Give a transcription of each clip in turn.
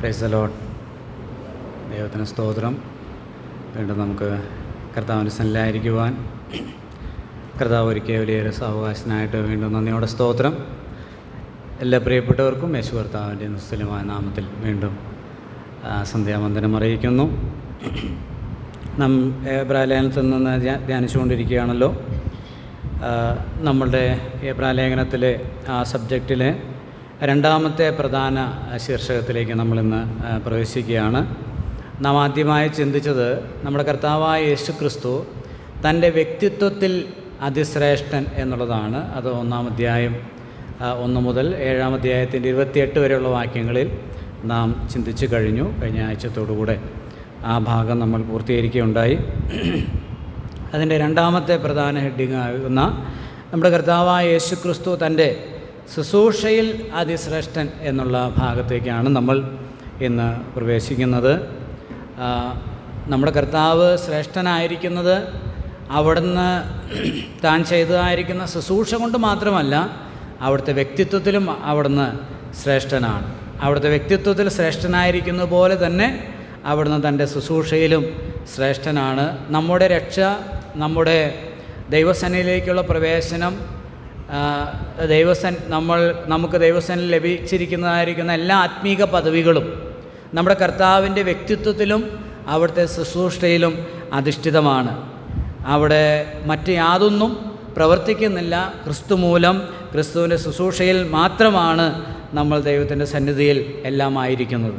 Praise the Lord. ദൈവത്തിന് സ്തോത്രം. വീണ്ടും നമുക്ക് കർത്താവിൻ്റെ സന്നിധിയിലായിരിക്കുവാൻ കർത്താവ് ഒരുക്കിയ വലിയൊരു സാവകാശനായിട്ട് വീണ്ടും നന്ദിയോടെ സ്തോത്രം. എല്ലാ പ്രിയപ്പെട്ടവർക്കും യേശു കർത്താവിൻ്റെ നിസ്തുല്യമായ നാമത്തിൽ വീണ്ടും സന്ധ്യാവന്ദനം അറിയിക്കുന്നു. എബ്രായലേഖനത്തിൽ നിന്ന് ധ്യാനിച്ചുകൊണ്ടിരിക്കുകയാണല്ലോ. നമ്മളുടെ എബ്രായലേഖനത്തിലെ ആ സബ്ജക്റ്റിലെ രണ്ടാമത്തെ പ്രധാന ശീർഷകത്തിലേക്ക് നമ്മളിന്ന് പ്രവേശിക്കുകയാണ്. നാം ആദ്യമായി ചിന്തിച്ചത് നമ്മുടെ കർത്താവായ യേശു ക്രിസ്തു തൻ്റെ വ്യക്തിത്വത്തിൽ അതിശ്രേഷ്ഠൻ എന്നുള്ളതാണ്. അത് 1-ാം അധ്യായം 1 മുതൽ 7-ാം അധ്യായത്തിൻ്റെ 28 വരെയുള്ള വാക്യങ്ങളിൽ നാം ചിന്തിച്ചു കഴിഞ്ഞു. കഴിഞ്ഞ ആഴ്ചത്തോടുകൂടെ ആ ഭാഗം നമ്മൾ പൂർത്തീകരിക്കുകയുണ്ടായി. അതിൻ്റെ രണ്ടാമത്തെ പ്രധാന ഹെഡിങ് ആകുന്ന നമ്മുടെ കർത്താവായ യേശു ക്രിസ്തു തൻ്റെ ശുശ്രൂഷയിൽ അതിശ്രേഷ്ഠൻ എന്നുള്ള ഭാഗത്തേക്കാണ് നമ്മൾ ഇന്ന് പ്രവേശിക്കുന്നത്. നമ്മുടെ കർത്താവ് ശ്രേഷ്ഠനായിരിക്കുന്നത് അവിടുന്ന് താൻ ചെയ്തതായിരിക്കുന്ന ശുശ്രൂഷ കൊണ്ട് മാത്രമല്ല, അവിടുത്തെ വ്യക്തിത്വത്തിലും അവിടുന്ന് ശ്രേഷ്ഠനാണ്. അവിടുത്തെ വ്യക്തിത്വത്തിൽ ശ്രേഷ്ഠനായിരിക്കുന്ന പോലെ തന്നെ അവിടുന്ന് തൻ്റെ ശുശ്രൂഷയിലും ശ്രേഷ്ഠനാണ്. നമ്മുടെ രക്ഷ, നമ്മുടെ ദൈവസന്നിധിയിലേക്കുള്ള പ്രവേശനം, നമുക്ക് ദൈവസന്നിധിയിൽ ലഭിച്ചിരിക്കുന്നതായിരിക്കുന്ന എല്ലാ ആത്മീക പദവികളും നമ്മുടെ കർത്താവിൻ്റെ വ്യക്തിത്വത്തിലും അവിടുത്തെ ശുശ്രൂഷയിലും അധിഷ്ഠിതമാണ്. അവിടെ മറ്റ് യാതൊന്നും പ്രവർത്തിക്കുന്നില്ല. ക്രിസ്തു മൂലം, ക്രിസ്തുവിൻ്റെ ശുശ്രൂഷയിൽ മാത്രമാണ് നമ്മൾ ദൈവത്തിൻ്റെ സന്നിധിയിൽ എല്ലാം ആയിരിക്കുന്നത്.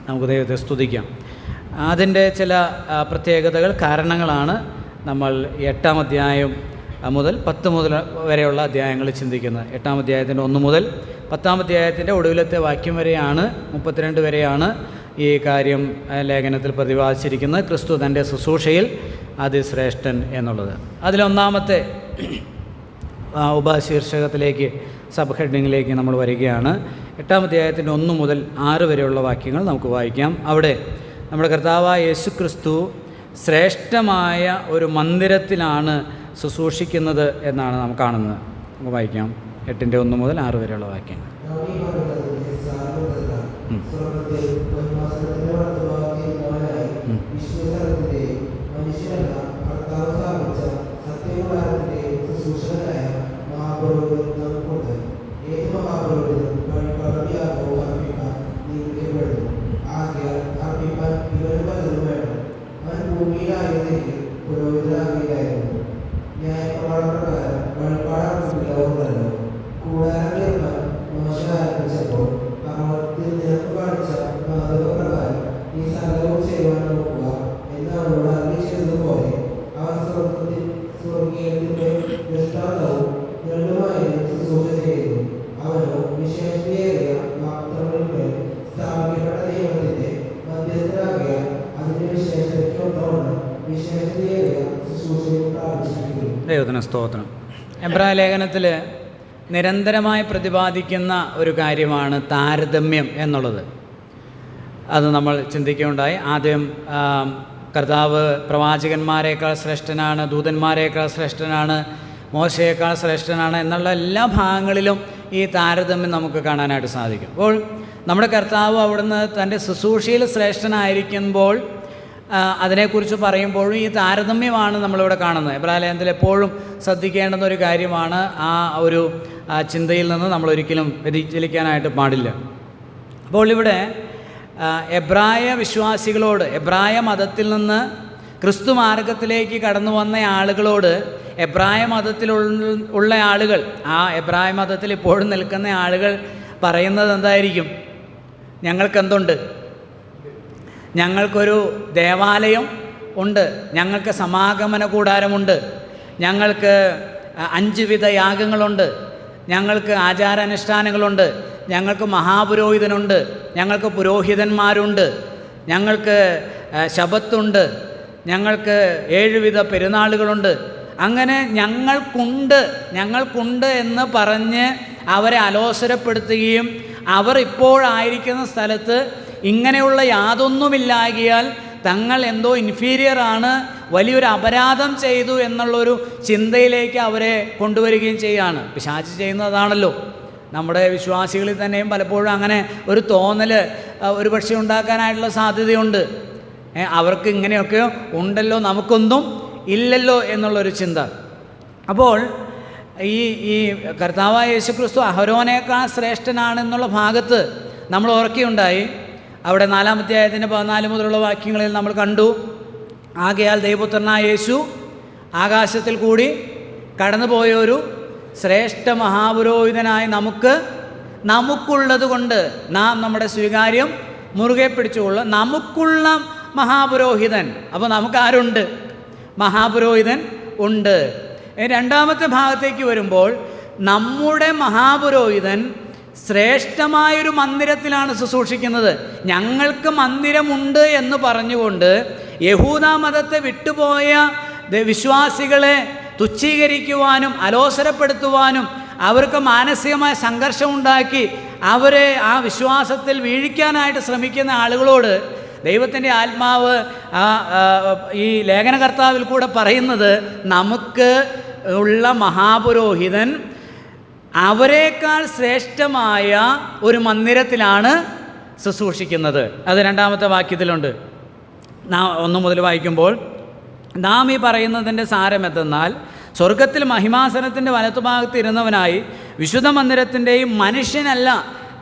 നമുക്ക് ദൈവത്തെ സ്തുതിക്കാം. അതിൻ്റെ ചില പ്രത്യേകതകൾ, കാരണങ്ങളാണ് നമ്മൾ 8-ാം അധ്യായം മുതൽ 10 മുതൽ വരെയുള്ള അധ്യായങ്ങൾ ചിന്തിക്കുന്നത്. 8-ാം അധ്യായത്തിൻ്റെ 1 മുതൽ 10-ാം അധ്യായത്തിൻ്റെ ഒടുവിലത്തെ വാക്യം വരെയാണ്, 32 വരെയാണ് ഈ കാര്യം ലേഖനത്തിൽ പ്രതിപാദിച്ചിരിക്കുന്നത്. ക്രിസ്തു തൻ്റെ ശുശ്രൂഷയിൽ അതിശ്രേഷ്ഠൻ എന്നുള്ളത്. അതിലൊന്നാമത്തെ ഉപശീർഷകത്തിലേക്ക്, സബ് ഹെഡിങ്ങിലേക്ക് നമ്മൾ വരികയാണ്. 8-ാം അധ്യായത്തിൻ്റെ 1 മുതൽ 6 വരെയുള്ള വാക്യങ്ങൾ നമുക്ക് വായിക്കാം. അവിടെ നമ്മുടെ കർത്താവായ യേശു ക്രിസ്തു ശ്രേഷ്ഠമായ ഒരു മന്ദിരത്തിലാണ് ശുശ്രൂഷിക്കുന്നത് എന്നാണ് നാം കാണുന്നത്. നമുക്ക് വായിക്കാം 8-ന്റെ 1 മുതൽ 6 വരെയുള്ള വാക്യങ്ങൾ. ദൈവത്തിന് സ്തോത്രം. എബ്രായ ലേഖനത്തിൽ നിരന്തരമായി പ്രതിപാദിക്കുന്ന ഒരു കാര്യമാണ് താരതമ്യം എന്നുള്ളത്. അത് നമ്മൾ ചിന്തിക്കുകയുണ്ടായി. ആദ്യം കർത്താവ് പ്രവാചകന്മാരെക്കാൾ ശ്രേഷ്ഠനാണ്, ദൂതന്മാരെക്കാൾ ശ്രേഷ്ഠനാണ്, മോശയേക്കാൾ ശ്രേഷ്ഠനാണ് എന്നുള്ള എല്ലാ ഭാഗങ്ങളിലും ഈ താരതമ്യം നമുക്ക് കാണാനായിട്ട് സാധിക്കും. അപ്പോൾ നമ്മുടെ കർത്താവ് അവിടുന്ന് തൻ്റെ ശുശ്രൂഷയിൽ ശ്രേഷ്ഠനായിരിക്കുമ്പോൾ അതിനെക്കുറിച്ച് പറയുമ്പോഴും ഈ താരതമ്യമാണ് നമ്മളിവിടെ കാണുന്നത്. എബ്രായലേഖനത്തിൽ എപ്പോഴും ശ്രദ്ധിക്കേണ്ടുന്ന ഒരു കാര്യമാണ്. ആ ഒരു ചിന്തയിൽ നിന്ന് നമ്മളൊരിക്കലും വ്യതിചലിക്കാനായിട്ട് പാടില്ല. അപ്പോൾ ഇവിടെ എബ്രായ വിശ്വാസികളോട്, എബ്രായ മതത്തിൽ നിന്ന് ക്രിസ്തു മാർഗത്തിലേക്ക് കടന്നു വന്ന ആളുകളോട്, എബ്രായ മതത്തിലുള്ള ആളുകൾ, ആ എബ്രായ മതത്തിൽ ഇപ്പോഴും നിൽക്കുന്ന ആളുകൾ പറയുന്നത് എന്തായിരിക്കും? ഞങ്ങൾക്കെന്തുണ്ട്? ഞങ്ങൾക്കൊരു ദേവാലയം ഉണ്ട്, ഞങ്ങൾക്ക് സമാഗമന കൂടാരമുണ്ട്, ഞങ്ങൾക്ക് 5 വിധ യാഗങ്ങളുണ്ട്, ഞങ്ങൾക്ക് ആചാരാനുഷ്ഠാനങ്ങളുണ്ട്, ഞങ്ങൾക്ക് മഹാപുരോഹിതനുണ്ട്, ഞങ്ങൾക്ക് പുരോഹിതന്മാരുണ്ട്, ഞങ്ങൾക്ക് ശബത്തുണ്ട്, ഞങ്ങൾക്ക് 7 വിധ പെരുന്നാളുകളുണ്ട്. അങ്ങനെ ഞങ്ങൾക്കുണ്ട് എന്ന് പറഞ്ഞ് അവരെ അലോസരപ്പെടുത്തുകയും അവർ ഇപ്പോഴായിരിക്കുന്ന സ്ഥലത്ത് ഇങ്ങനെയുള്ള യാതൊന്നുമില്ലാകിയാൽ തങ്ങൾ എന്തോ ഇൻഫീരിയറാണ്, വലിയൊരു അപരാധം ചെയ്തു എന്നുള്ളൊരു ചിന്തയിലേക്ക് അവരെ കൊണ്ടുവരികയും ചെയ്യുകയാണ്. പിശാച് ചെയ്യുന്നതാണല്ലോ. നമ്മുടെ വിശ്വാസികളിൽ തന്നെയും പലപ്പോഴും അങ്ങനെ ഒരു തോന്നൽ ഒരു പക്ഷേ ഉണ്ടാക്കാനായിട്ടുള്ള സാധ്യതയുണ്ട്. അവർക്ക് ഇങ്ങനെയൊക്കെ ഉണ്ടല്ലോ, നമുക്കൊന്നും ഇല്ലല്ലോ എന്നുള്ളൊരു ചിന്ത. അപ്പോൾ ഈ കർത്താവായ യേശുക്രിസ്തു അഹരോനേക്കാൾ ശ്രേഷ്ഠനാണെന്നുള്ള ഭാഗത്ത് നമ്മൾ ഓർക്കുകയുണ്ടായി. അവിടെ 4-ാം അധ്യായത്തിൻ്റെ 14 മുതലുള്ള വാക്യങ്ങളിൽ നമ്മൾ കണ്ടു, ആകയാൽ ദൈവപുത്രനായ യേശു ആകാശത്തിൽ കൂടി കടന്നുപോയൊരു ശ്രേഷ്ഠ മഹാപുരോഹിതനായി നമുക്കുള്ളത് കൊണ്ട് നാം നമ്മുടെ സ്വീകാര്യം മുറുകെ പിടിച്ചുകൊള്ളുക. നമുക്കുള്ള മഹാപുരോഹിതൻ. അപ്പോൾ നമുക്കാരുണ്ട്? മഹാപുരോഹിതൻ ഉണ്ട്. രണ്ടാമത്തെ ഭാഗത്തേക്ക് വരുമ്പോൾ നമ്മുടെ മഹാപുരോഹിതൻ ശ്രേഷ്ഠമായൊരു മന്ദിരത്തിലാണ് ശുശ്രൂഷിക്കുന്നത്. ഞങ്ങൾക്ക് മന്ദിരമുണ്ട് എന്ന് പറഞ്ഞുകൊണ്ട് യഹൂദ മതത്തെ വിട്ടുപോയ വിശ്വാസികളെ തുച്ഛീകരിക്കുവാനും അലോസരപ്പെടുത്തുവാനും അവർക്ക് മാനസികമായ സംഘർഷമുണ്ടാക്കി അവരെ ആ വിശ്വാസത്തിൽ വീഴിക്കാനായിട്ട് ശ്രമിക്കുന്ന ആളുകളോട് ദൈവത്തിൻ്റെ ആത്മാവ് ഈ ലേഖനകർത്താവിൽ കൂടെ പറയുന്നത്, നമുക്ക് ഉള്ള മഹാപുരോഹിതൻ അവരെക്കാൾ ശ്രേഷ്ഠമായ ഒരു മന്ദിരത്തിലാണ് ശുശ്രൂഷിക്കുന്നത്. അത് 2-ാമത്തെ വാക്യത്തിലുണ്ട്. 1 മുതൽ വായിക്കുമ്പോൾ, നാം ഈ പറയുന്നതിൻ്റെ സാരമെന്തെന്നാൽ, സ്വർഗത്തിൽ മഹിമാസനത്തിൻ്റെ വലത്തുഭാഗത്ത് ഇരുന്നവനായി വിശുദ്ധ മന്ദിരത്തിൻ്റെയും മനുഷ്യനല്ല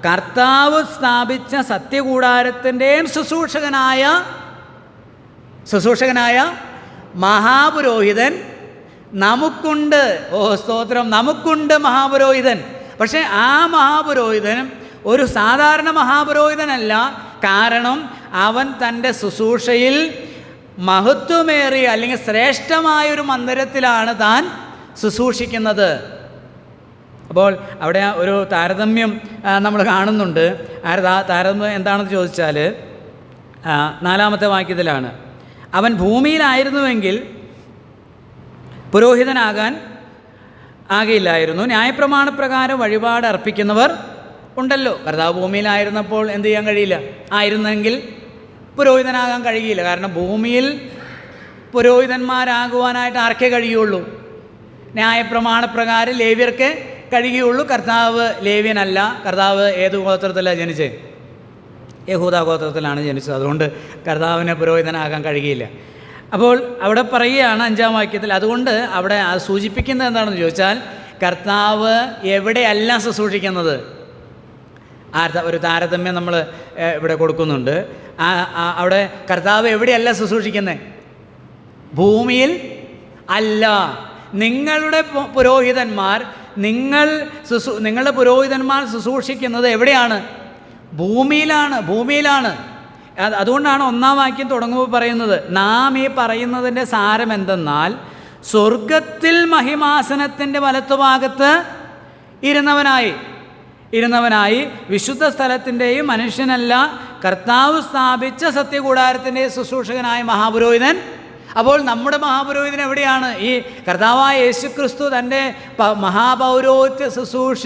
കർത്താവ് സ്ഥാപിച്ച സത്യകൂടാരത്തിൻ്റെയും ശുശ്രൂഷകനായ മഹാപുരോഹിതൻ നമുക്കുണ്ട്. സ്തോത്രം! നമുക്കുണ്ട് മഹാപുരോഹിതൻ. പക്ഷേ ആ മഹാപുരോഹിതൻ ഒരു സാധാരണ മഹാപുരോഹിതനല്ല. കാരണം അവൻ തൻ്റെ ശുശ്രൂഷയിൽ മഹത്വമേറിയ അല്ലെങ്കിൽ ശ്രേഷ്ഠമായൊരു മന്ദിരത്തിലാണ് താൻ ശുശ്രൂഷിക്കുന്നത്. അപ്പോൾ അവിടെ ഒരു താരതമ്യം നമ്മൾ കാണുന്നുണ്ട്. താരതമ്യം എന്താണെന്ന് ചോദിച്ചാൽ 4-ാമത്തെ വാക്യത്തിലാണ്, അവൻ ഭൂമിയിലായിരുന്നുവെങ്കിൽ പുരോഹിതനാകാൻ ആകയില്ലായിരുന്നു. ന്യായപ്രമാണപ്രകാരം വഴിപാട് അർപ്പിക്കുന്നവർ ഉണ്ടല്ലോ. കർത്താവ് ഭൂമിയിലായിരുന്നപ്പോൾ എന്ത് ചെയ്യാൻ കഴിയില്ല? ആയിരുന്നെങ്കിൽ പുരോഹിതനാകാൻ കഴിയില്ല. കാരണം ഭൂമിയിൽ പുരോഹിതന്മാരാകുവാനായിട്ട് ആർക്കേ കഴിയുള്ളൂ? ന്യായപ്രമാണപ്രകാരം ലേവ്യർക്കേ കഴിയുള്ളൂ. കർത്താവ് ലേവ്യനല്ല. കർത്താവ് ഏത് ഗോത്രത്തിലാണ് ജനിച്ചത്? യഹൂദ ഗോത്രത്തിലാണ് ജനിച്ചത്. അതുകൊണ്ട് കർത്താവിന് പുരോഹിതനാകാൻ കഴിയില്ല. അപ്പോൾ അവിടെ പറയുകയാണ് 5-ാം വാക്യത്തിൽ, അതുകൊണ്ട് അവിടെ അത് സൂചിപ്പിക്കുന്നത് എന്താണെന്ന് ചോദിച്ചാൽ, കർത്താവ് എവിടെയല്ല ശുശ്രൂഷിക്കുന്നത്? ഒരു താരതമ്യം നമ്മൾ ഇവിടെ കൊടുക്കുന്നുണ്ട്. അവിടെ കർത്താവ് എവിടെയല്ല ശുശ്രൂഷിക്കുന്നത്? ഭൂമിയിൽ അല്ല. നിങ്ങളുടെ പുരോഹിതന്മാർ നിങ്ങളുടെ പുരോഹിതന്മാർ ശുശ്രൂഷിക്കുന്നത് എവിടെയാണ്? ഭൂമിയിലാണ്. അതുകൊണ്ടാണ് 1-ാം വാക്യം തുടങ്ങുമ്പോൾ പറയുന്നത്, നാം ഈ പറയുന്നതിൻ്റെ സാരം എന്തെന്നാൽ, സ്വർഗത്തിൽ മഹിമാസനത്തിൻ്റെ വലത്തുഭാഗത്ത് ഇരുന്നവനായി വിശുദ്ധ സ്ഥലത്തിൻ്റെയും മനുഷ്യനല്ല കർത്താവ് സ്ഥാപിച്ച സത്യകൂടാരത്തിൻ്റെയും ശുശ്രൂഷകനായ മഹാപുരോഹിതൻ. അപ്പോൾ നമ്മുടെ മഹാപുരോഹിതൻ എവിടെയാണ്? ഈ കർത്താവായ യേശുക്രിസ്തു തൻ്റെ മഹാപൗരോഹിത്യ ശുശ്രൂഷ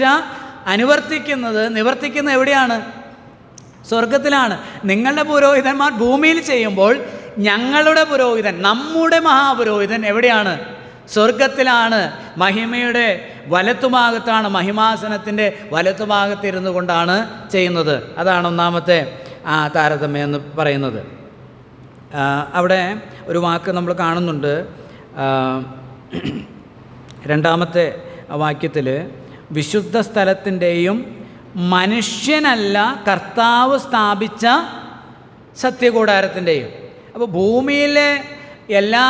നിവർത്തിക്കുന്നത് എവിടെയാണ്? സ്വർഗത്തിലാണ്. നിങ്ങളുടെ പുരോഹിതന്മാർ ഭൂമിയിൽ ചെയ്യുമ്പോൾ ഞങ്ങളുടെ പുരോഹിതൻ, നമ്മുടെ മഹാപുരോഹിതൻ എവിടെയാണ്? സ്വർഗത്തിലാണ്. മഹിമയുടെ വലത്തുഭാഗത്താണ്, മഹിമാസനത്തിൻ്റെ വലത്തുഭാഗത്തിരുന്നു കൊണ്ടാണ് ചെയ്യുന്നത്. അതാണ് 1-ാമത്തെ താരതമ്യം എന്ന് പറയുന്നത്. അവിടെ ഒരു വാക്ക് നമ്മൾ കാണുന്നുണ്ട്. 2-ാമത്തെ വാക്യത്തിൽ വിശുദ്ധ സ്ഥലത്തിൻ്റെയും മനുഷ്യനല്ല കർത്താവ് സ്ഥാപിച്ച സത്യകൂടാരത്തിൻ്റെയും. അപ്പോൾ ഭൂമിയിലെ എല്ലാ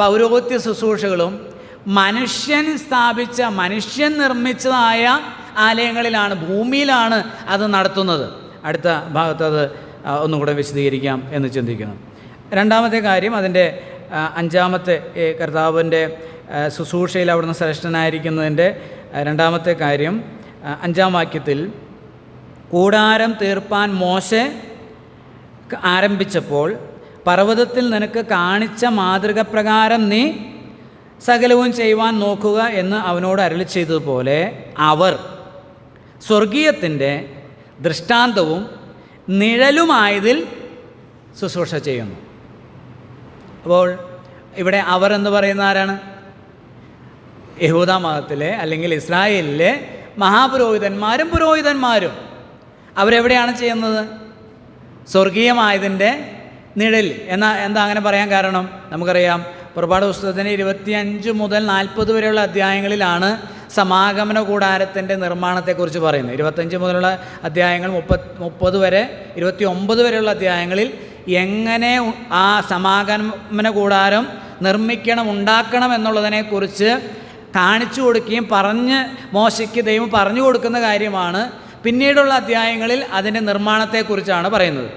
പൗരോഹിത്യ ശുശ്രൂഷകളും മനുഷ്യൻ നിർമ്മിച്ചതായ ആലയങ്ങളിലാണ്, ഭൂമിയിലാണ് അത് നടത്തുന്നത്. അടുത്ത ഭാഗത്ത് അത് ഒന്നും കൂടെ വിശദീകരിക്കാം എന്ന് ചിന്തിക്കുന്നു. 2-ാമത്തെ കാര്യം, അതിൻ്റെ 5-ാമത്തെ കർത്താവിൻ്റെ ശുശ്രൂഷയിൽ അവിടുന്ന് ശ്രേഷ്ഠനായിരിക്കുന്നതിൻ്റെ 2-ാമത്തെ കാര്യം 5-ാം വാക്യത്തിൽ, കൂടാരം തീർപ്പാൻ മോശെ ആരംഭിച്ചപ്പോൾ പർവ്വതത്തിൽ നിനക്ക് കാണിച്ച മാതൃക പ്രകാരം നീ സകലവും ചെയ്യുവാൻ നോക്കുക എന്ന് അവനോട് അരുളി ചെയ്തതുപോലെ അവർ സ്വർഗീയത്തിൻ്റെ ദൃഷ്ടാന്തവും നിഴലുമായതിൽ ശുശ്രൂഷ ചെയ്യുന്നു. അപ്പോൾ ഇവിടെ അവർ എന്ന് പറയുന്ന ആരാണ്? യഹൂദ മതത്തിലെ അല്ലെങ്കിൽ ഇസ്രായേലിലെ മഹാപുരോഹിതന്മാരും പുരോഹിതന്മാരും അവരെവിടെയാണ് ചെയ്യുന്നത്? സ്വർഗീയമായതിൻ്റെ നിഴൽ. എന്താ അങ്ങനെ പറയാൻ കാരണം? നമുക്കറിയാം, പുറപ്പാട് പുസ്തകത്തിന് 25 മുതൽ 40 വരെയുള്ള അധ്യായങ്ങളിലാണ് സമാഗമന കൂടാരത്തിൻ്റെ നിർമ്മാണത്തെക്കുറിച്ച് പറയുന്നത്. 25 മുതലുള്ള അധ്യായങ്ങൾ 30 വരെ 29 വരെയുള്ള അധ്യായങ്ങളിൽ എങ്ങനെ ആ സമാഗമന കൂടാരം നിർമ്മിക്കണം, ഉണ്ടാക്കണം എന്നുള്ളതിനെക്കുറിച്ച് കാണിച്ചു കൊടുക്കുകയും മോശയ്ക്ക് ദൈവം പറഞ്ഞു കൊടുക്കുന്ന കാര്യമാണ്. പിന്നീടുള്ള അധ്യായങ്ങളിൽ അതിൻ്റെ നിർമ്മാണത്തെക്കുറിച്ചാണ് പറയുന്നത്.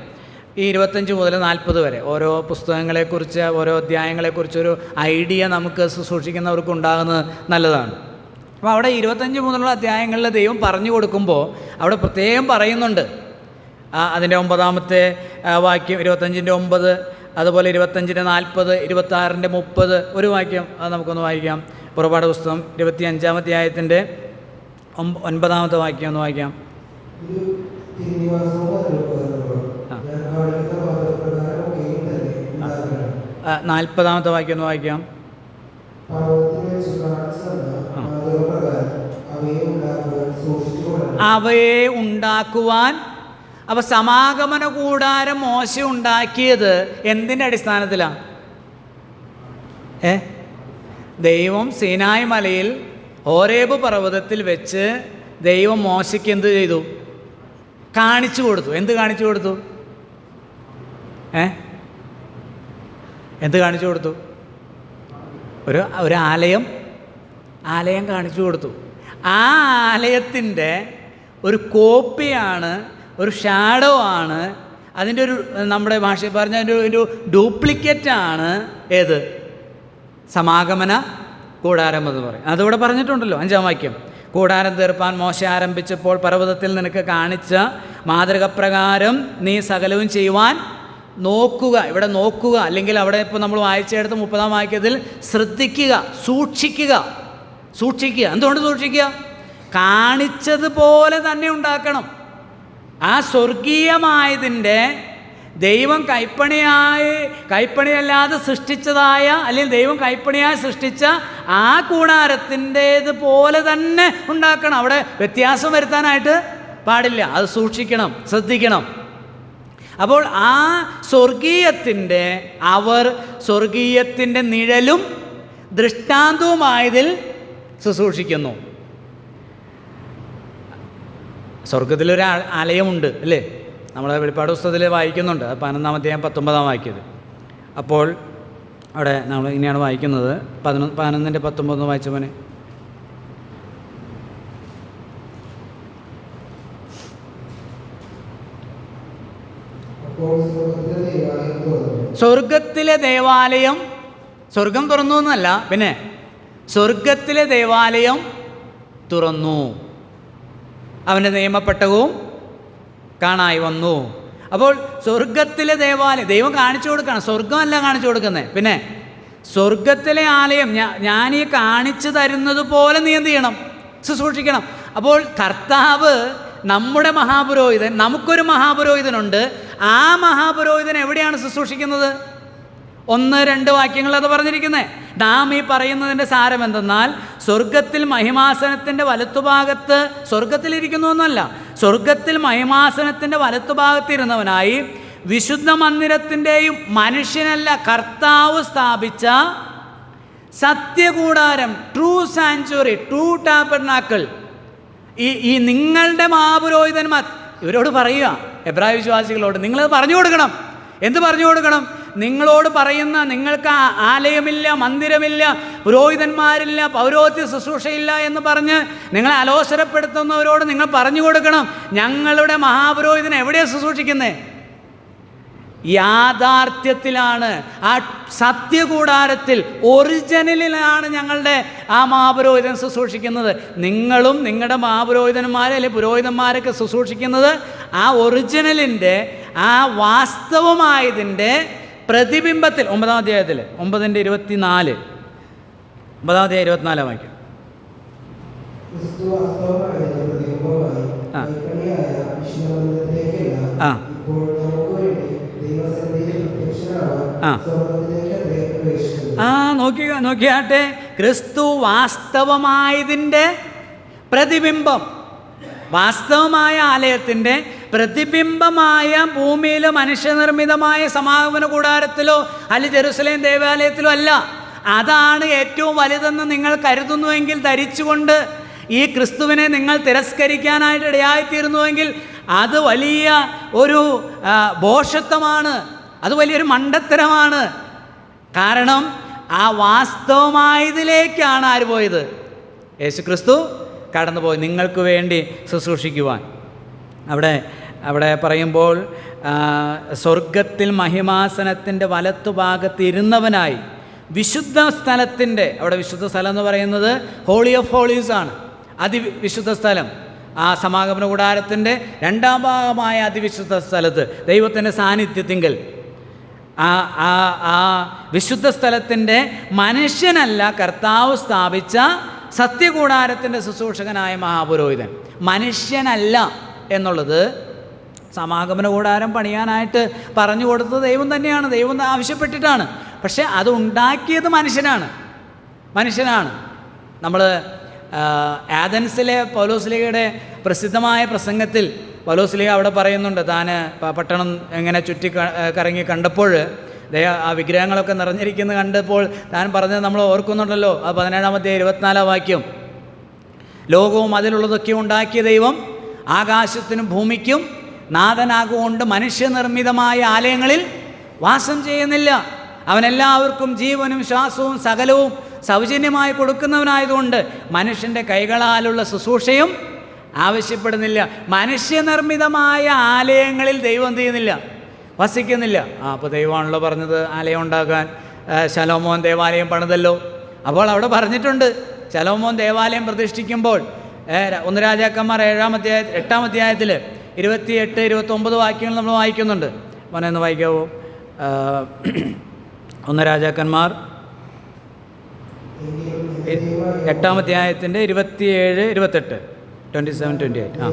ഈ 25 മുതൽ 40 വരെ ഓരോ പുസ്തകങ്ങളെക്കുറിച്ച്, ഓരോ അധ്യായങ്ങളെക്കുറിച്ചൊരു ഐഡിയ നമുക്ക് സൂക്ഷിക്കുന്നവർക്ക് ഉണ്ടാകുന്നത് നല്ലതാണ്. അപ്പോൾ അവിടെ 25 മുതലുള്ള അധ്യായങ്ങളിൽ ദൈവം പറഞ്ഞു കൊടുക്കുമ്പോൾ അവിടെ പ്രത്യേകം പറയുന്നുണ്ട്. അതിൻ്റെ 9-ാമത്തെ വാക്യം 25-ൻ്റെ 9, അതുപോലെ 25-ൻ്റെ 40, 26-ൻ്റെ 30 ഒരു വാക്യം അത് നമുക്കൊന്ന് വായിക്കാം. പുറപ്പാട് പുസ്തകം 25-ാം അധ്യായത്തിൻ്റെ 9-ാമത്തെ വാക്യം ഒന്ന് വായിക്കാം. 40-ാമത്തെ വാക്യം ഒന്ന് വായിക്കാം. അവയെ ഉണ്ടാക്കുവാൻ. അപ്പോൾ സമാഗമന കൂടാരം മോശ ഉണ്ടാക്കിയത് എന്തിൻ്റെ അടിസ്ഥാനത്തിലാണ്? ദൈവം സീനായ് മലയിൽ ഹോരേബ് പർവ്വതത്തിൽ വെച്ച് ദൈവം മോശയ്ക്ക് എന്ത് ചെയ്തു? കാണിച്ചു കൊടുത്തു. എന്ത് കാണിച്ചു കൊടുത്തു? എന്ത് കാണിച്ചു കൊടുത്തു? ഒരു ആലയം കാണിച്ചു കൊടുത്തു. ആ ആലയത്തിൻ്റെ ഒരു കോപ്പിയാണ്, ഒരു ഷാഡോ ആണ്, അതിൻ്റെ ഒരു, നമ്മുടെ ഭാഷയിൽ പറഞ്ഞ ഒരു ഡ്യൂപ്ലിക്കേറ്റാണ് ഏത്? സമാഗമന കൂടാരം എന്ന് പറയും. അതിവിടെ പറഞ്ഞിട്ടുണ്ടല്ലോ 5-ാം വാക്യം. കൂടാരം തീർപ്പാൻ മോശ ആരംഭിച്ചപ്പോൾ പർവ്വതത്തിൽ നിനക്ക് കാണിച്ച മാതൃകപ്രകാരം നീ സകലവും ചെയ്യുവാൻ നോക്കുക. ഇവിടെ നോക്കുക, അല്ലെങ്കിൽ അവിടെ ഇപ്പോൾ നമ്മൾ വായിച്ചെടുത്ത് 30-ാം വാക്യത്തിൽ ശ്രദ്ധിക്കുക, സൂക്ഷിക്കുക. എന്തുകൊണ്ട് സൂക്ഷിക്കുക? കാണിച്ചതുപോലെ തന്നെ ഉണ്ടാക്കണം. ആ സ്വർഗീയമായതിൻ്റെ ദൈവം കൈപ്പണിയല്ലാതെ സൃഷ്ടിച്ചതായ, അല്ലെങ്കിൽ ദൈവം കൈപ്പണിയായി സൃഷ്ടിച്ച ആ കൂടാരത്തിൻ്റേത് പോലെ തന്നെ ഉണ്ടാക്കണം. അവിടെ വ്യത്യാസം വരുത്താനായിട്ട് പാടില്ല. അത് സൂക്ഷിക്കണം, ശ്രദ്ധിക്കണം. അപ്പോൾ ആ സ്വർഗീയത്തിൻ്റെ നിഴലും ദൃഷ്ടാന്തവുമായതിൽ ശുശ്രൂഷിക്കുന്നു. സ്വർഗത്തിലൊരു ആലയമുണ്ട് അല്ലേ? നമ്മൾ വെളിപ്പാട് പുസ്തകത്തിൽ വായിക്കുന്നുണ്ട്. 11-ാം അധ്യായം 19-ാം വാക്യത്. അപ്പോൾ അവിടെ നമ്മൾ ഇങ്ങനെയാണ് വായിക്കുന്നത്. 11-ന്റെ 19 വായിച്ച പോലെ. സ്വർഗത്തിലെ ദേവാലയം, സ്വർഗം തുറന്നു എന്നല്ല, പിന്നെ സ്വർഗത്തിലെ ദേവാലയം തുറന്നു, അവൻ്റെ നിയമപ്പെട്ടകവും കാണായി വന്നു. അപ്പോൾ സ്വർഗത്തിലെ ദേവാലയം ദൈവം കാണിച്ചു കൊടുക്കണം. സ്വർഗമല്ല കാണിച്ചു കൊടുക്കുന്നത്, പിന്നെ സ്വർഗത്തിലെ ആലയം ഞാൻ ഈ കാണിച്ചു തരുന്നത് പോലെ നീ എന്ത് ചെയ്യണം? ശുശ്രൂഷിക്കണം. അപ്പോൾ കർത്താവ് നമ്മുടെ മഹാപുരോഹിതൻ, നമുക്കൊരു മഹാപുരോഹിതനുണ്ട്. ആ മഹാപുരോഹിതൻ എവിടെയാണ് ശുശ്രൂഷിക്കുന്നത്? 1-2 വാക്യങ്ങൾ അത് പറഞ്ഞിരിക്കുന്നത്. നാം ഈ പറയുന്നതിൻ്റെ സാരം എന്തെന്നാൽ, സ്വർഗത്തിൽ മഹിമാസനത്തിൻ്റെ വലത്തുഭാഗത്ത്, സ്വർഗത്തിലിരിക്കുന്നു എന്നല്ല, സ്വർഗത്തിൽ മഹിമാസനത്തിൻ്റെ വലത്തുഭാഗത്തിരുന്നവനായി വിശുദ്ധ മന്ദിരത്തിൻ്റെയും മനുഷ്യനല്ല കർത്താവ് സ്ഥാപിച്ച സത്യകൂടാരം, ട്രൂ സാങ്ച്വറി, ട്രൂ ടാബർനാക്കിൾ, ഈ നിങ്ങളുടെ മഹാപുരോഹിതന്മാർ ഇവരോട് പറയുക, എബ്രായ വിശ്വാസികളോട് നിങ്ങളത് പറഞ്ഞു കൊടുക്കണം. എന്ത് പറഞ്ഞു കൊടുക്കണം? നിങ്ങളോട് പറയുന്ന, നിങ്ങൾക്ക് ആലയമില്ല, മന്ദിരമില്ല, പുരോഹിതന്മാരില്ല, പൗരോഹിത്യ ശുശ്രൂഷയില്ല എന്ന് പറഞ്ഞ് നിങ്ങളെ അലോസരപ്പെടുത്തുന്നവരോട് നിങ്ങൾ പറഞ്ഞു കൊടുക്കണം, ഞങ്ങളുടെ മഹാപുരോഹിതൻ എവിടെയാണ് ശുശ്രൂഷിക്കുന്നത്? യാഥാർത്ഥ്യത്തിലാണ്, ആ സത്യകൂടാരത്തിൽ, ഒറിജിനലിലാണ് ഞങ്ങളുടെ ആ മഹാപുരോഹിതൻ ശുശ്രൂഷിക്കുന്നത്. നിങ്ങളും നിങ്ങളുടെ മഹാപുരോഹിതന്മാരെ അല്ലെങ്കിൽ പുരോഹിതന്മാരൊക്കെ ശുശ്രൂഷിക്കുന്നത് ആ ഒറിജിനലിൻ്റെ, ആ വാസ്തവമായതിൻ്റെ പ്രതിബിംബത്തിൽ. 9-ാം അധ്യായത്തിൽ 9-24 വാക്യം. നോക്കിയാട്ടെ, ക്രിസ്തു വാസ്തവമായതിൻ്റെ പ്രതിബിംബം. വാസ്തവമായ ആലയത്തിൻ്റെ പ്രതിബിംബമായ ഭൂമിയിലോ മനുഷ്യനിർമ്മിതമായ സമാഗമന കൂടാരത്തിലോ അല്ലെങ്കിൽ ജെറുസലേം ദേവാലയത്തിലോ അല്ല. അതാണ് ഏറ്റവും വലുതെന്ന് നിങ്ങൾ കരുതുന്നുവെങ്കിൽ, ധരിച്ചുകൊണ്ട് ഈ ക്രിസ്തുവിനെ നിങ്ങൾ തിരസ്കരിക്കാനായിട്ട് ഇടയായിത്തീരുന്നുവെങ്കിൽ അത് വലിയ ഒരു ഭോഷത്വമാണ്, അത് വലിയൊരു മണ്ടത്തരമാണ്. കാരണം ആ വാസ്തവമായതിലേക്കാണ് ആര് പോയത്? യേശു ക്രിസ്തു കടന്നുപോയി നിങ്ങൾക്ക് വേണ്ടി ശുശ്രൂഷിക്കുവാൻ. അവിടെ പറയുമ്പോൾ സ്വർഗത്തിൽ മഹിമാസനത്തിൻ്റെ വലത്തുഭാഗത്ത് ഇരുന്നവനായി വിശുദ്ധ സ്ഥലത്തിൻ്റെ, അവിടെ വിശുദ്ധ സ്ഥലം എന്ന് പറയുന്നത് ഹോളി ഓഫ് ഹോളീസ് ആണ്, അതിവിശുദ്ധ സ്ഥലം. ആ സമാഗമന കൂടാരത്തിൻ്റെ രണ്ടാം ഭാഗമായ അതിവിശുദ്ധ സ്ഥലത്ത് ദൈവത്തിൻ്റെ സാന്നിധ്യത്തിങ്കൽ ആ വിശുദ്ധ സ്ഥലത്തിൻ്റെ മനുഷ്യനല്ല, കർത്താവ് സ്ഥാപിച്ച സത്യകൂടാരത്തിൻ്റെ ശുശ്രൂഷകനായ മഹാപുരോഹിതൻ. മനുഷ്യനല്ല എന്നുള്ളത് സമാഗമന കൂടാരം പണിയാനായിട്ട് പറഞ്ഞു കൊടുത്തത് ദൈവം തന്നെയാണ്, ദൈവം ആവശ്യപ്പെട്ടിട്ടാണ്. പക്ഷെ അത് ഉണ്ടാക്കിയത് മനുഷ്യനാണ്. നമ്മൾ ആഥൻസിലെ പൗലോസ്ലീഗയുടെ പ്രസിദ്ധമായ പ്രസംഗത്തിൽ പൗലോസ്ലീഗ അവിടെ പറയുന്നുണ്ട്, താൻ പട്ടണം എങ്ങനെ ചുറ്റി കറങ്ങി കണ്ടപ്പോൾ ആ വിഗ്രഹങ്ങളൊക്കെ നിറഞ്ഞിരിക്കുന്നത് കണ്ടപ്പോൾ താൻ പറഞ്ഞത് നമ്മൾ ഓർക്കുന്നുണ്ടല്ലോ. ആ 17-ാം അധ്യായം 24-ാം വാക്യം, ലോകവും അതിലുള്ളതൊക്കെ ഉണ്ടാക്കിയ ദൈവം ആകാശത്തിനും ഭൂമിക്കും നാഥനാകൊണ്ട് മനുഷ്യനിർമ്മിതമായ ആലയങ്ങളിൽ വാസം ചെയ്യുന്നില്ല. അവനെല്ലാവർക്കും ജീവനും ശ്വാസവും സകലവും സൗജന്യമായി കൊടുക്കുന്നവനായതുകൊണ്ട് മനുഷ്യൻ്റെ കൈകളാലുള്ള ശുശ്രൂഷയും ആവശ്യപ്പെടുന്നില്ല. മനുഷ്യനിർമ്മിതമായ ആലയങ്ങളിൽ ദൈവം എന്ത് ചെയ്യുന്നില്ല? വസിക്കുന്നില്ല. അപ്പോൾ ദൈവമാണല്ലോ പറഞ്ഞത് ആലയം ഉണ്ടാക്കാൻ. ശലോമോൻ ദേവാലയം പണിതല്ലോ. അപ്പോൾ അവിടെ പറഞ്ഞിട്ടുണ്ട്, ശലോമോൻ ദേവാലയം പ്രതിഷ്ഠിക്കുമ്പോൾ 1 രാജാക്കന്മാർ 8-ാം അധ്യായത്തിൽ 28-29 വാക്യങ്ങൾ നമ്മൾ വായിക്കുന്നുണ്ട്. മോനെന്ന് വായിക്കാവോ? 1 രാജാക്കന്മാർ 8-ാം അധ്യായത്തിൻ്റെ 27-28, 27-28.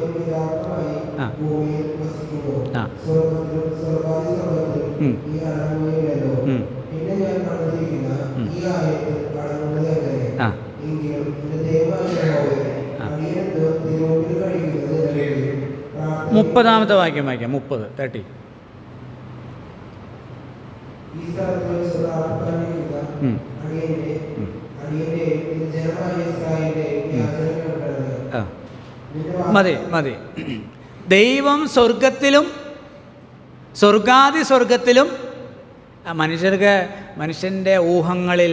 മുപ്പതാമത്തെ വാക്യം വായിക്കാം. 30. മതി. ദൈവം സ്വർഗത്തിലും സ്വർഗത്തിലും മനുഷ്യൻ്റെ ഊഹങ്ങളിൽ,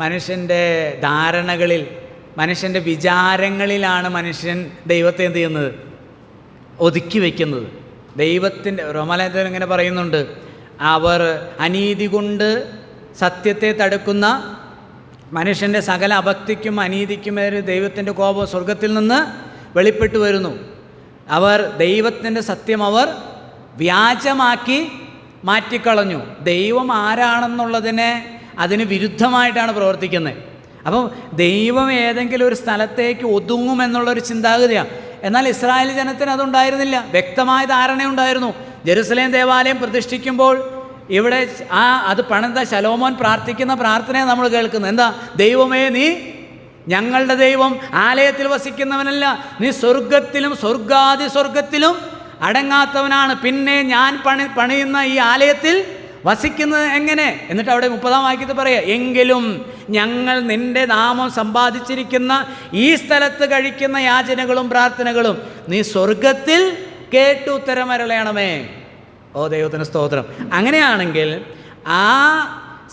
മനുഷ്യൻ്റെ ധാരണകളിൽ, മനുഷ്യൻ്റെ വിചാരങ്ങളിലാണ് മനുഷ്യൻ ദൈവത്തെ എന്ത് ചെയ്യുന്നത്? ഒതുക്കി വയ്ക്കുന്നത്. ദൈവത്തിൻ്റെ റോമാലേഖനം ഇങ്ങനെ പറയുന്നുണ്ട്, അവർ അനീതി കൊണ്ട് സത്യത്തെ തടുക്കുന്ന മനുഷ്യൻ്റെ സകല അഭക്തിക്കും അനീതിക്കുമേൽ ദൈവത്തിൻ്റെ കോപം സ്വർഗത്തിൽ നിന്ന് വെളിപ്പെട്ടു വരുന്നു. അവർ ദൈവത്തിൻ്റെ സത്യം അവർ വ്യാജമാക്കി മാറ്റിക്കളഞ്ഞു. ദൈവം ആരാണെന്നുള്ളതിനെ അതിന് വിരുദ്ധമായിട്ടാണ് പ്രവർത്തിക്കുന്നത്. അപ്പം ദൈവം ഏതെങ്കിലും ഒരു സ്ഥലത്തേക്ക് ഒതുങ്ങുമെന്നുള്ളൊരു ചിന്താഗതിയാണ്. എന്നാൽ ഇസ്രായേൽ ജനത്തിന് അതുണ്ടായിരുന്നില്ല, വ്യക്തമായ ധാരണയുണ്ടായിരുന്നു. ജെറുസലേം ദേവാലയം പ്രതിഷ്ഠിക്കുമ്പോൾ ഇവിടെ അത് പണിത ശലോമോൻ പ്രാർത്ഥിക്കുന്ന പ്രാർത്ഥനയാണ് നമ്മൾ കേൾക്കുന്നത്. എന്താ? ദൈവമേ, നീ ഞങ്ങളുടെ ദൈവം ആലയത്തിൽ വസിക്കുന്നവനല്ല, നീ സ്വർഗത്തിലും സ്വർഗത്തിലും അടങ്ങാത്തവനാണ്. പിന്നെ ഞാൻ പണിയുന്ന ഈ ആലയത്തിൽ വസിക്കുന്നത് എങ്ങനെ? എന്നിട്ട് അവിടെ 30-ാം വാക്യത്തിൽ പറയുക, എങ്കിലും ഞങ്ങൾ നിൻ്റെ നാമം സമ്പാദിച്ചിരിക്കുന്ന ഈ സ്ഥലത്ത് കഴിക്കുന്ന യാചനകളും പ്രാർത്ഥനകളും നീ സ്വർഗത്തിൽ കേട്ട് ഉത്തരമരുളയണമേ. ഓ ദൈവത്തിന് സ്തോത്രം. അങ്ങനെയാണെങ്കിൽ ആ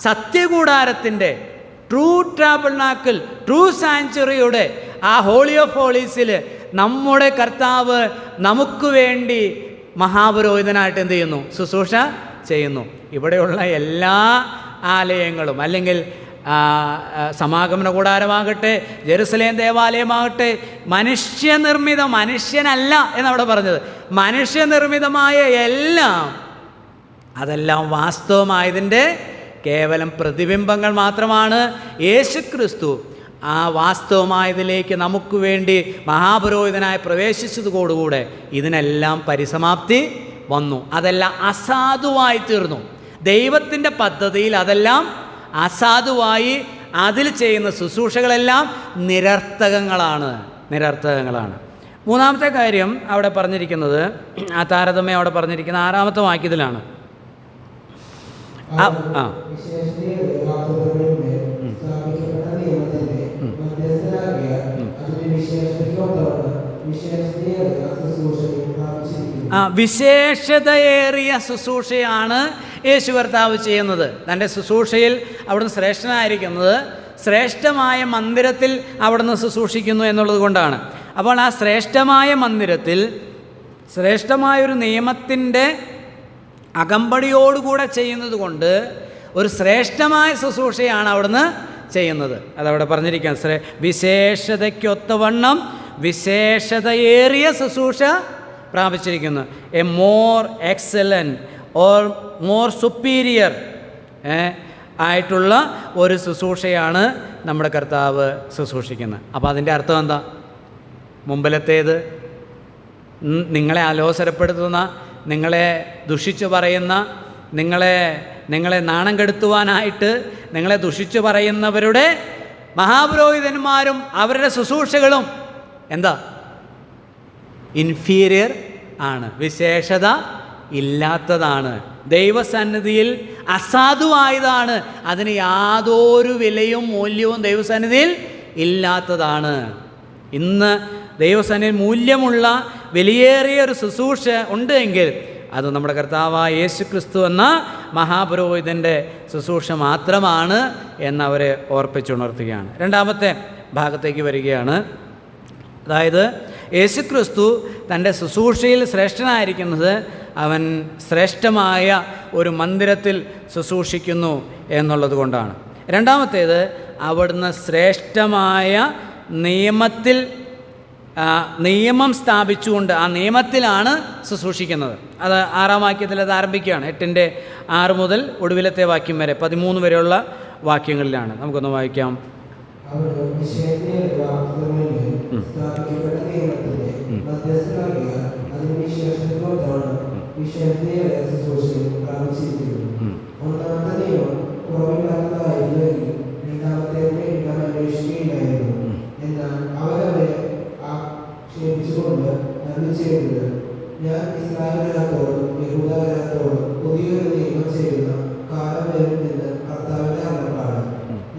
സത്യകൂടാരത്തിൻ്റെ ട്രൂ ടാബർനാക്കിൾ, ട്രൂ സാങ്ച്വറിയുടെ ആ ഹോളി ഓഫ് ഹോളീസിൽ നമ്മുടെ കർത്താവ് നമുക്ക് വേണ്ടി മഹാപുരോഹിതനായിട്ട് എന്ത് ചെയ്യുന്നു? ശുശ്രൂഷ ചെയ്യുന്നു. ഇവിടെയുള്ള എല്ലാ ആലയങ്ങളും, അല്ലെങ്കിൽ സമാഗമന കൂടാരമാകട്ടെ, ജെറുസലേം ദേവാലയമാകട്ടെ, മനുഷ്യനല്ല എന്നവിടെ പറഞ്ഞത്, മനുഷ്യനിർമ്മിതമായ എല്ലാം, അതെല്ലാം വാസ്തവമായതിൻ്റെ കേവലം പ്രതിബിംബങ്ങൾ മാത്രമാണ്. യേശുക്രിസ്തു ആ വാസ്തവമായതിലേക്ക് നമുക്ക് വേണ്ടി മഹാപുരോഹിതനായി പ്രവേശിച്ചതോടുകൂടെ ഇതിനെല്ലാം പരിസമാപ്തി വന്നു. അതെല്ലാം അസാധുവായി തീർന്നു. ദൈവത്തിൻ്റെ പദ്ധതിയിൽ അതെല്ലാം അസാധുവായി, അതിൽ ചെയ്യുന്ന ശുശ്രൂഷകളെല്ലാം നിരർത്ഥകങ്ങളാണ്. നിരർത്ഥകങ്ങളാണ്. മൂന്നാമത്തെ കാര്യം അവിടെ പറഞ്ഞിരിക്കുന്നത്, ആ താരതമ്യം അവിടെ പറഞ്ഞിരിക്കുന്ന 6-ാമത്തെ വാക്യത്തിലാണ്. വിശേഷതയേറിയ ശുശ്രൂഷയാണ് യേശു കർത്താവ് ചെയ്യുന്നത്. തൻ്റെ ശുശ്രൂഷയിൽ അവിടുന്ന് ശ്രേഷ്ഠനായിരിക്കുന്നത് ശ്രേഷ്ഠമായ മന്ദിരത്തിൽ അവിടുന്ന് ശുശ്രൂഷിക്കുന്നു എന്നുള്ളത് കൊണ്ടാണ്. അപ്പോൾ ആ ശ്രേഷ്ഠമായ മന്ദിരത്തിൽ ശ്രേഷ്ഠമായൊരു നിയമത്തിൻ്റെ അകമ്പടിയോടുകൂടെ ചെയ്യുന്നത് കൊണ്ട് ഒരു ശ്രേഷ്ഠമായ ശുശ്രൂഷയാണ് അവിടുന്ന് ചെയ്യുന്നത്. അതവിടെ പറഞ്ഞിരിക്കാൻ വിശേഷതയ്ക്കൊത്തവണ്ണം വിശേഷതയേറിയ ശുശ്രൂഷ പ്രാപിച്ചിരിക്കുന്നു. A more excellent or more superior ആയിട്ടുള്ള ഒരു ശുശ്രൂഷയാണ് നമ്മുടെ കർത്താവ് ശുശ്രൂഷിക്കുന്നത്. അപ്പോൾ അതിൻ്റെ അർത്ഥം എന്താ? മുമ്പിലത്തേത് നിങ്ങളെ അലോസരപ്പെടുത്തുന്ന, നിങ്ങളെ ദുഷിച്ചു പറയുന്ന, നിങ്ങളെ നാണം കെടുത്തുവാനായിട്ട് നിങ്ങളെ ദുഷിച്ചു പറയുന്നവരുടെ മഹാപുരോഹിതന്മാരും അവരുടെ ശുശ്രൂഷകളും എന്താ? ഇൻഫീരിയർ ആണ്, വിശേഷത ഇല്ലാത്തതാണ്, ദൈവസന്നിധിയിൽ അസാധുവായതാണ്, അതിന് യാതൊരു വിലയും മൂല്യവും ദൈവസന്നിധിയിൽ ഇല്ലാത്തതാണ്. ഇന്ന് ദൈവസന്നിധിയിൽ മൂല്യമുള്ള വിലയേറിയ ഒരു ശുശ്രൂഷ ഉണ്ട് എങ്കിൽ അത് നമ്മുടെ കർത്താവായ യേശു ക്രിസ്തു എന്ന മഹാപുരോഹിതൻ്റെ ശുശ്രൂഷ മാത്രമാണ് എന്നവരെ ഓർപ്പിച്ചുണർത്തുകയാണ്. രണ്ടാമത്തെ ഭാഗത്തേക്ക് വരികയാണ്. അതായത് യേശു ക്രിസ്തു തൻ്റെ ശുശ്രൂഷയിൽ ശ്രേഷ്ഠനായിരിക്കുന്നത് അവൻ ശ്രേഷ്ഠമായ ഒരു മന്ദിരത്തിൽ ശുശ്രൂഷിക്കുന്നു എന്നുള്ളത് കൊണ്ടാണ്. രണ്ടാമത്തേത്, അവിടുന്ന് ശ്രേഷ്ഠമായ നിയമം സ്ഥാപിച്ചുകൊണ്ട് ആ നിയമത്തിലാണ് ശുശ്രൂഷിക്കുന്നത്. അത് 6-ാം വാക്യത്തിൽ അത് ആരംഭിക്കുകയാണ്. 8-6 മുതൽ ഒടുവിലത്തെ വാക്യം വരെ 13 വരെയുള്ള വാക്യങ്ങളിലാണ്. നമുക്കൊന്ന് വായിക്കാം. ഞാൻ ഇസ്രായേലിനകത്തോടും യഹൂദാനകത്തോടും പുതിയൊരു നിയമം ചെയ്യുന്ന കാലം വരും എന്ന് കർത്താവിന്റെ അരുളപ്പാട്.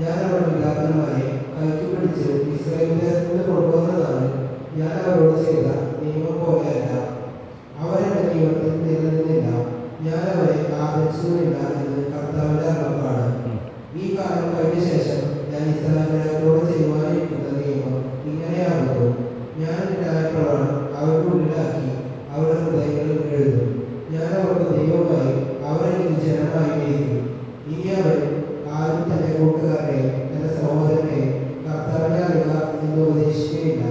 ഞാൻ അവരുടെ പിതാക്കന്മാരെ കൈക്ക് പിടിച്ച് ഇസ്രായേൽ ദേശത്ത് കൊണ്ടുവന്നതാണ്. ഞാൻ അവരോട് ചെയ്ത നിയമം പോലെയല്ല. അവരുടെ നിയമത്തിൽ നിലനിന്നില്ല. ഞാൻ അവരെ ആദരിച്ചുമില്ല എന്ന് കർത്താവിന്റെ അരുളപ്പാട്. ഈ കാലം കഴിഞ്ഞ ശേഷം ഞാൻ ഇസ്രായേലിനകത്തോട് ചെയ്യുവാനിരിക്കുന്ന നിയമം ഇങ്ങനെയാകുന്നു. ഞാൻ ന്യായപ്രമാണം അവരുടെ ഉള്ളിലാക്കി അവരുടെ ഹൃദയങ്ങളിൽ എഴുതും. ഞാൻ അവർക്ക് ദൈവമായി, അവരെനിക്ക് ജനമായി ഇരിക്കും. ഇനി അവർ ആരും തന്റെ കൂട്ടുകാരനെയും തന്റെ സഹോദരനെയും കർത്താവിനെ അറിയുക എന്ന് ഉപദേശിക്കുകയില്ല.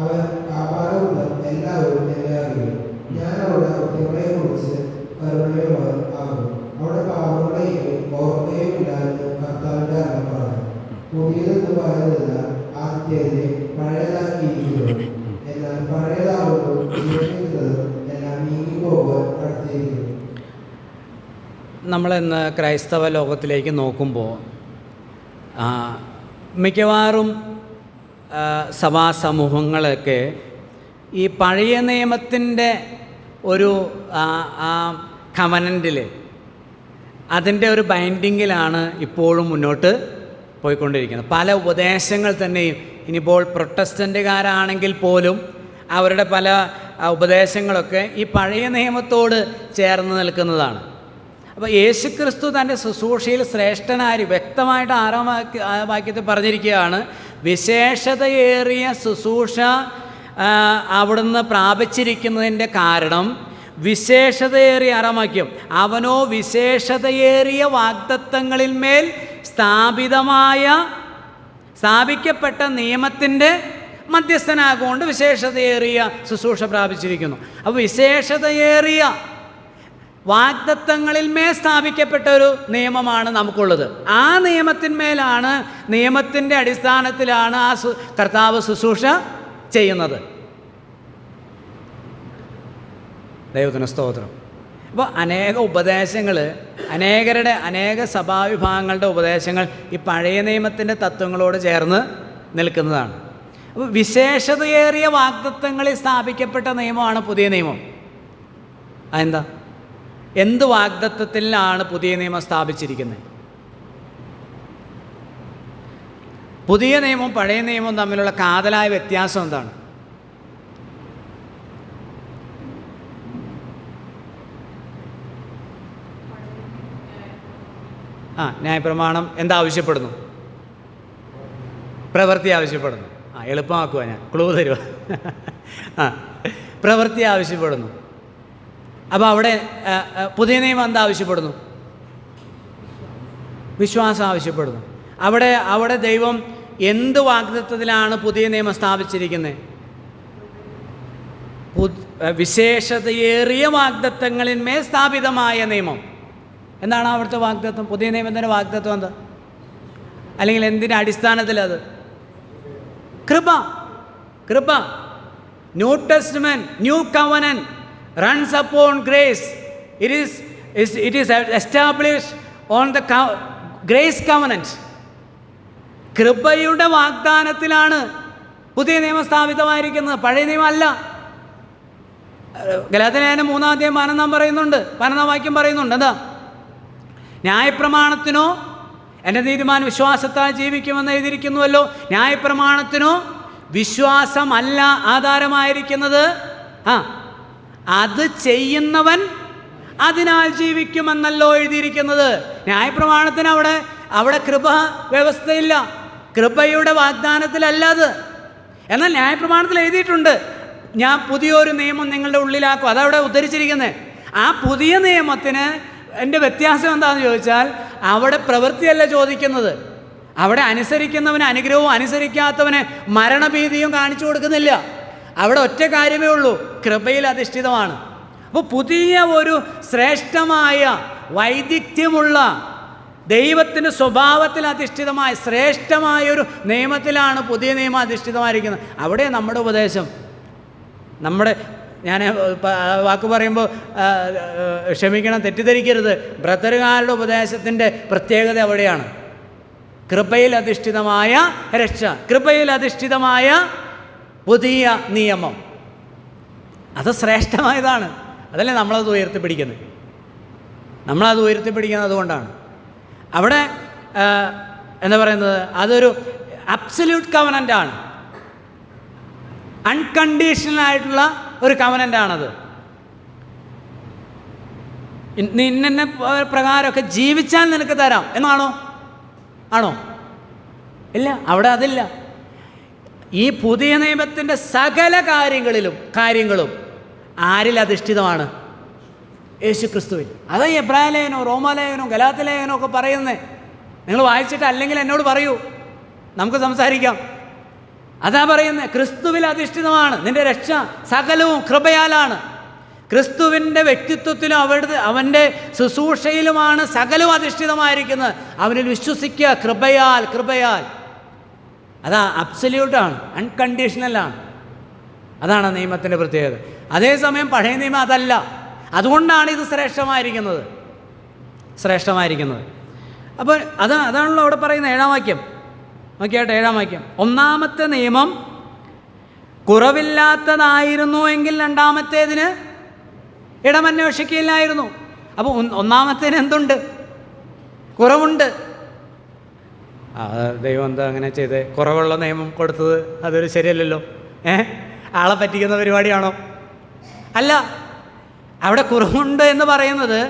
അവർ കാപാലവൃത്തം എല്ലാവരും എന്നെ അറിയും. ഞാൻ അവരുടെ കൃത്യങ്ങളെ കുറിച്ച് കരുണയുള്ളവൻ ആകും. അവരുടെ പാപങ്ങളെയും ഓർക്കുകയുമില്ല എന്ന് കർത്താവിന്റെ അരുളപ്പാട്. പുതിയതെന്ന് പറയുന്നില്ല, ആദ്യത്തെ പഴയതാക്കിയിരിക്കുന്നു. എന്നാൽ പഴയതാകുന്നു എല്ലാം നീങ്ങിപ്പോകാൻ അടുത്തിരിക്കുന്നു. നമ്മളിന്ന് ക്രൈസ്തവ ലോകത്തിലേക്ക് നോക്കുമ്പോൾ മിക്കവാറും സഭാ സമൂഹങ്ങളൊക്കെ ഈ പഴയ നിയമത്തിൻ്റെ ഒരു കവനൻറ്റിൽ അതിൻ്റെ ഒരു ബൈൻഡിങ്ങിലാണ് ഇപ്പോഴും മുന്നോട്ട് പോയിക്കൊണ്ടിരിക്കുന്നത്. പല ഉപദേശങ്ങൾ തന്നെയും ഇനിയിപ്പോൾ പ്രൊട്ടസ്റ്റൻ്റുകാരാണെങ്കിൽ പോലും അവരുടെ പല ഉപദേശങ്ങളൊക്കെ ഈ പഴയ നിയമത്തോട് ചേർന്ന് നിൽക്കുന്നതാണ്. അപ്പോൾ യേശുക്രിസ്തു തൻ്റെ ശുശ്രൂഷയിൽ ശ്രേഷ്ഠനായി വ്യക്തമായിട്ട് 6-ാം വാക്യത്തിൽ പറഞ്ഞിരിക്കുകയാണ്. വിശേഷതയേറിയ ശുശ്രൂഷ അവിടുന്ന് പ്രാപിച്ചിരിക്കുന്നതിൻ്റെ കാരണം വിശേഷതയേറിയ 6-ാം വാക്യം, അവനോ വിശേഷതയേറിയ വാഗ്ദത്തങ്ങളിന്മേൽ സ്ഥാപിക്കപ്പെട്ട നിയമത്തിൻ്റെ മധ്യസ്ഥനാകൊണ്ട് വിശേഷതയേറിയ ശുശ്രൂഷ പ്രാപിച്ചിരിക്കുന്നു. അപ്പോൾ വിശേഷതയേറിയ വാഗ്ദത്തങ്ങളിന്മേൽ സ്ഥാപിക്കപ്പെട്ട ഒരു നിയമമാണ് നമുക്കുള്ളത്. ആ നിയമത്തിന്മേലാണ്, നിയമത്തിൻ്റെ അടിസ്ഥാനത്തിലാണ് ആ കർത്താവ് ശുശ്രൂഷ ചെയ്യുന്നത്. ദൈവത്തിന് സ്തോത്രം. അപ്പോൾ അനേക ഉപദേശങ്ങൾ, അനേക സഭാവിഭാഗങ്ങളുടെ ഉപദേശങ്ങൾ ഈ പഴയ നിയമത്തിൻ്റെ തത്വങ്ങളോട് ചേർന്ന് നിൽക്കുന്നതാണ്. വിശേഷതയേറിയ വാഗ്ദത്തങ്ങളിൽ സ്ഥാപിക്കപ്പെട്ട നിയമമാണ് പുതിയ നിയമം. അതെന്താ? എന്ത് വാഗ്ദത്തത്തിലാണ് പുതിയ നിയമം സ്ഥാപിച്ചിരിക്കുന്നത്? പുതിയ നിയമവും പഴയ നിയമവും തമ്മിലുള്ള കാതലായ വ്യത്യാസം എന്താണ്? ന്യായപ്രമാണം എന്താവശ്യപ്പെടുന്നു? പ്രവൃത്തി ആവശ്യപ്പെടുന്നു. എളുപ്പമാക്കുക, ഞാൻ ക്ലൂ തരുക. പ്രവൃത്തി ആവശ്യപ്പെടുന്നു. അപ്പോൾ അവിടെ പുതിയ നിയമം എന്താവശ്യപ്പെടുന്നു? വിശ്വാസം ആവശ്യപ്പെടുന്നു. അവിടെ ദൈവം എന്ത് വാഗ്ദത്തത്തിലാണ് പുതിയ നിയമം സ്ഥാപിച്ചിരിക്കുന്നത്? വിശേഷതയേറിയ വാഗ്ദത്തങ്ങളിന്മേൽ സ്ഥാപിതമായ നിയമം. എന്താണ് അവിടുത്തെ വാഗ്ദത്തം? പുതിയ നിയമത്തിൻ്റെ വാഗ്ദത്തം എന്താ? അല്ലെങ്കിൽ എന്തിൻ്റെ അടിസ്ഥാനത്തിലത്? കൃപ. New testament, new covenant runs upon grace. It is established on the grace covenant. കൃപയുടെ വാഗ്ദാനത്തിലാണ് പുതിയ നിയമം സ്ഥാപിതമായിരിക്കുന്നത്, പഴയ നിയമം അല്ല. ഗലാത്യലേഖനം 3:11 പറയുന്നുണ്ട്, 12 വാക്യം പറയുന്നുണ്ട്. എന്താ? ന്യായപ്രമാണത്തിനോ എൻ്റെ നീതിമാൻ വിശ്വാസത്താൽ ജീവിക്കുമെന്ന് എഴുതിയിരിക്കുന്നുവല്ലോ. ന്യായപ്രമാണത്തിനോ വിശ്വാസമല്ല ആധാരമായിരിക്കുന്നത്, അത് ചെയ്യുന്നവൻ അതിനാൽ ജീവിക്കുമെന്നല്ലോ എഴുതിയിരിക്കുന്നത്. ന്യായപ്രമാണത്തിന് അവിടെ കൃപ വ്യവസ്ഥയില്ല, കൃപയുടെ വാഗ്ദാനത്തിലല്ല അത്. എന്നാൽ ന്യായപ്രമാണത്തിൽ എഴുതിയിട്ടുണ്ട്, ഞാൻ പുതിയൊരു നിയമം നിങ്ങളുടെ ഉള്ളിലാക്കും. അതവിടെ ഉദ്ധരിച്ചിരിക്കുന്നത്. ആ പുതിയ നിയമത്തിന് എൻ്റെ വ്യത്യാസം എന്താണെന്ന് ചോദിച്ചാൽ, അവിടെ പ്രവൃത്തിയല്ല ചോദിക്കുന്നത്. അവിടെ അനുസരിക്കുന്നവന് അനുഗ്രഹവും അനുസരിക്കാത്തവന് മരണഭീതിയും കാണിച്ചു കൊടുക്കുന്നില്ല. അവിടെ ഒറ്റ കാര്യമേ ഉള്ളൂ, കൃപയിൽ അധിഷ്ഠിതമാണ്. അപ്പോൾ പുതിയ ഒരു ശ്രേഷ്ഠമായ വൈദഗ്ധ്യമുള്ള ദൈവത്തിൻ്റെ സ്വഭാവത്തിൽ അധിഷ്ഠിതമായ ശ്രേഷ്ഠമായൊരു നിയമത്തിലാണ് പുതിയ നിയമം അധിഷ്ഠിതമായിരിക്കുന്നത്. അവിടെ നമ്മുടെ ഉപദേശം, ഞാൻ വാക്ക് പറയുമ്പോൾ ക്ഷമിക്കണം, തെറ്റിദ്ധരിക്കരുത്, ബ്രദറുകാരുടെ ഉപദേശത്തിൻ്റെ പ്രത്യേകത അവിടെയാണ്. കൃപയിൽ അധിഷ്ഠിതമായ രക്ഷ, കൃപയിൽ അധിഷ്ഠിതമായ പുതിയ നിയമം, അത് ശ്രേഷ്ഠമായതാണ്. അതല്ലേ നമ്മളത് ഉയർത്തിപ്പിടിക്കുന്നത്. അതുകൊണ്ടാണ് അവിടെ എന്താ പറയുന്നത്, അതൊരു അബ്സല്യൂട്ട് കവനൻ്റാണ്, അൺകണ്ടീഷണൽ ആയിട്ടുള്ള ഒരു കവനൻ്റാണത്. ഇന്ന പ്രകാരമൊക്കെ ജീവിച്ചാൽ നിനക്ക് തരാം ആണോ? ഇല്ല, അവിടെ അതില്ല. ഈ പുതിയ നിയമത്തിൻ്റെ സകല കാര്യങ്ങളും ആരിൽ അധിഷ്ഠിതമാണ്? യേശു ക്രിസ്തുവിൽ. അത് എബ്രായലേഖനോ റോമാലേഖനോ ഗലാത്യലേഖനോ ഒക്കെ പറയുന്നത്. നിങ്ങൾ വായിച്ചിട്ട് അല്ലെങ്കിൽ എന്നോട് പറയൂ, നമുക്ക് സംസാരിക്കാം. അതാ പറയുന്നത്, ക്രിസ്തുവിൽ അധിഷ്ഠിതമാണ് നിൻ്റെ രക്ഷ, സകലവും കൃപയാലാണ്. ക്രിസ്തുവിൻ്റെ വ്യക്തിത്വത്തിലും അവൻ്റെ ശുശ്രൂഷയിലുമാണ് സകലവും അധിഷ്ഠിതമായിരിക്കുന്നത്. അവനിൽ വിശ്വസിക്കുക, കൃപയാൽ. അതാ അബ്സല്യൂട്ടാണ്, അൺകണ്ടീഷണലാണ്. അതാണ് നിയമത്തിൻ്റെ പ്രത്യേകത. അതേസമയം പഴയ നിയമം അതല്ല. അതുകൊണ്ടാണ് ഇത് ശ്രേഷ്ഠമായിരിക്കുന്നത്. അപ്പോൾ അതാണല്ലോ അവിടെ പറയുന്ന 7-ാം വാക്യം. നോക്കിയാട്ടെ, 7-ാം വാക്യം. ഒന്നാമത്തെ നിയമം കുറവില്ലാത്തതായിരുന്നു എങ്കിൽ രണ്ടാമത്തേതിന് ഇടമന്വേഷിക്കില്ലായിരുന്നു. അപ്പോൾ ഒന്നാമത്തേന് എന്തുണ്ട്? കുറവുണ്ട്. ദൈവം എന്താ അങ്ങനെ ചെയ്ത് കുറവുള്ള നിയമം കൊടുത്തത്? അതൊരു ശരിയല്ലല്ലോ. ആളെ പറ്റിക്കുന്ന പരിപാടിയാണോ? അല്ല. അവിടെ കുറവുണ്ട് എന്ന് പറയുന്നത്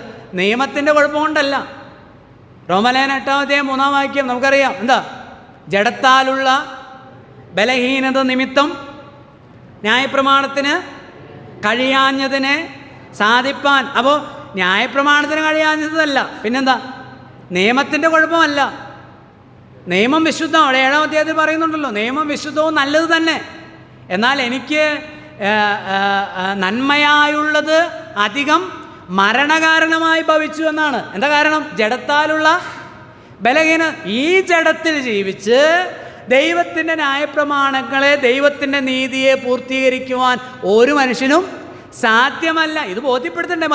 നിയമത്തിൻ്റെ കുഴപ്പം കൊണ്ടല്ല. റോമാലേഖനം 8-ാം വാക്യം നമുക്കറിയാം. എന്താ? ജഡത്താലുള്ള ബലഹീനത നിമിത്തം ന്യായപ്രമാണത്തിന് കഴിയാഞ്ഞതിനെ സാധിപ്പാൻ. അപ്പോൾ ന്യായപ്രമാണത്തിന് കഴിയാഞ്ഞതല്ല, പിന്നെന്താ? നിയമത്തിൻ്റെ കുഴപ്പമല്ല. നിയമം വിശുദ്ധം. അവിടെ 7-ാം അധ്യായത്തിൽ പറയുന്നുണ്ടല്ലോ, നിയമം വിശുദ്ധവും നല്ലത് തന്നെ. എന്നാൽ എനിക്ക് നന്മയായുള്ളത് അധികം മരണകാരണമായി ഭവിച്ചു എന്നാണ്. എന്താ കാരണം? ജഡത്താലുള്ള ബലഹീന. ഈ ജഡത്തിൽ ജീവിച്ച് ദൈവത്തിൻ്റെ ന്യായപ്രമാണങ്ങളെ, ദൈവത്തിൻ്റെ നീതിയെ പൂർത്തീകരിക്കുവാൻ ഒരു മനുഷ്യനും സാധ്യമല്ല. ഇത് ബോധ്യപ്പെടുത്തണ്ടേ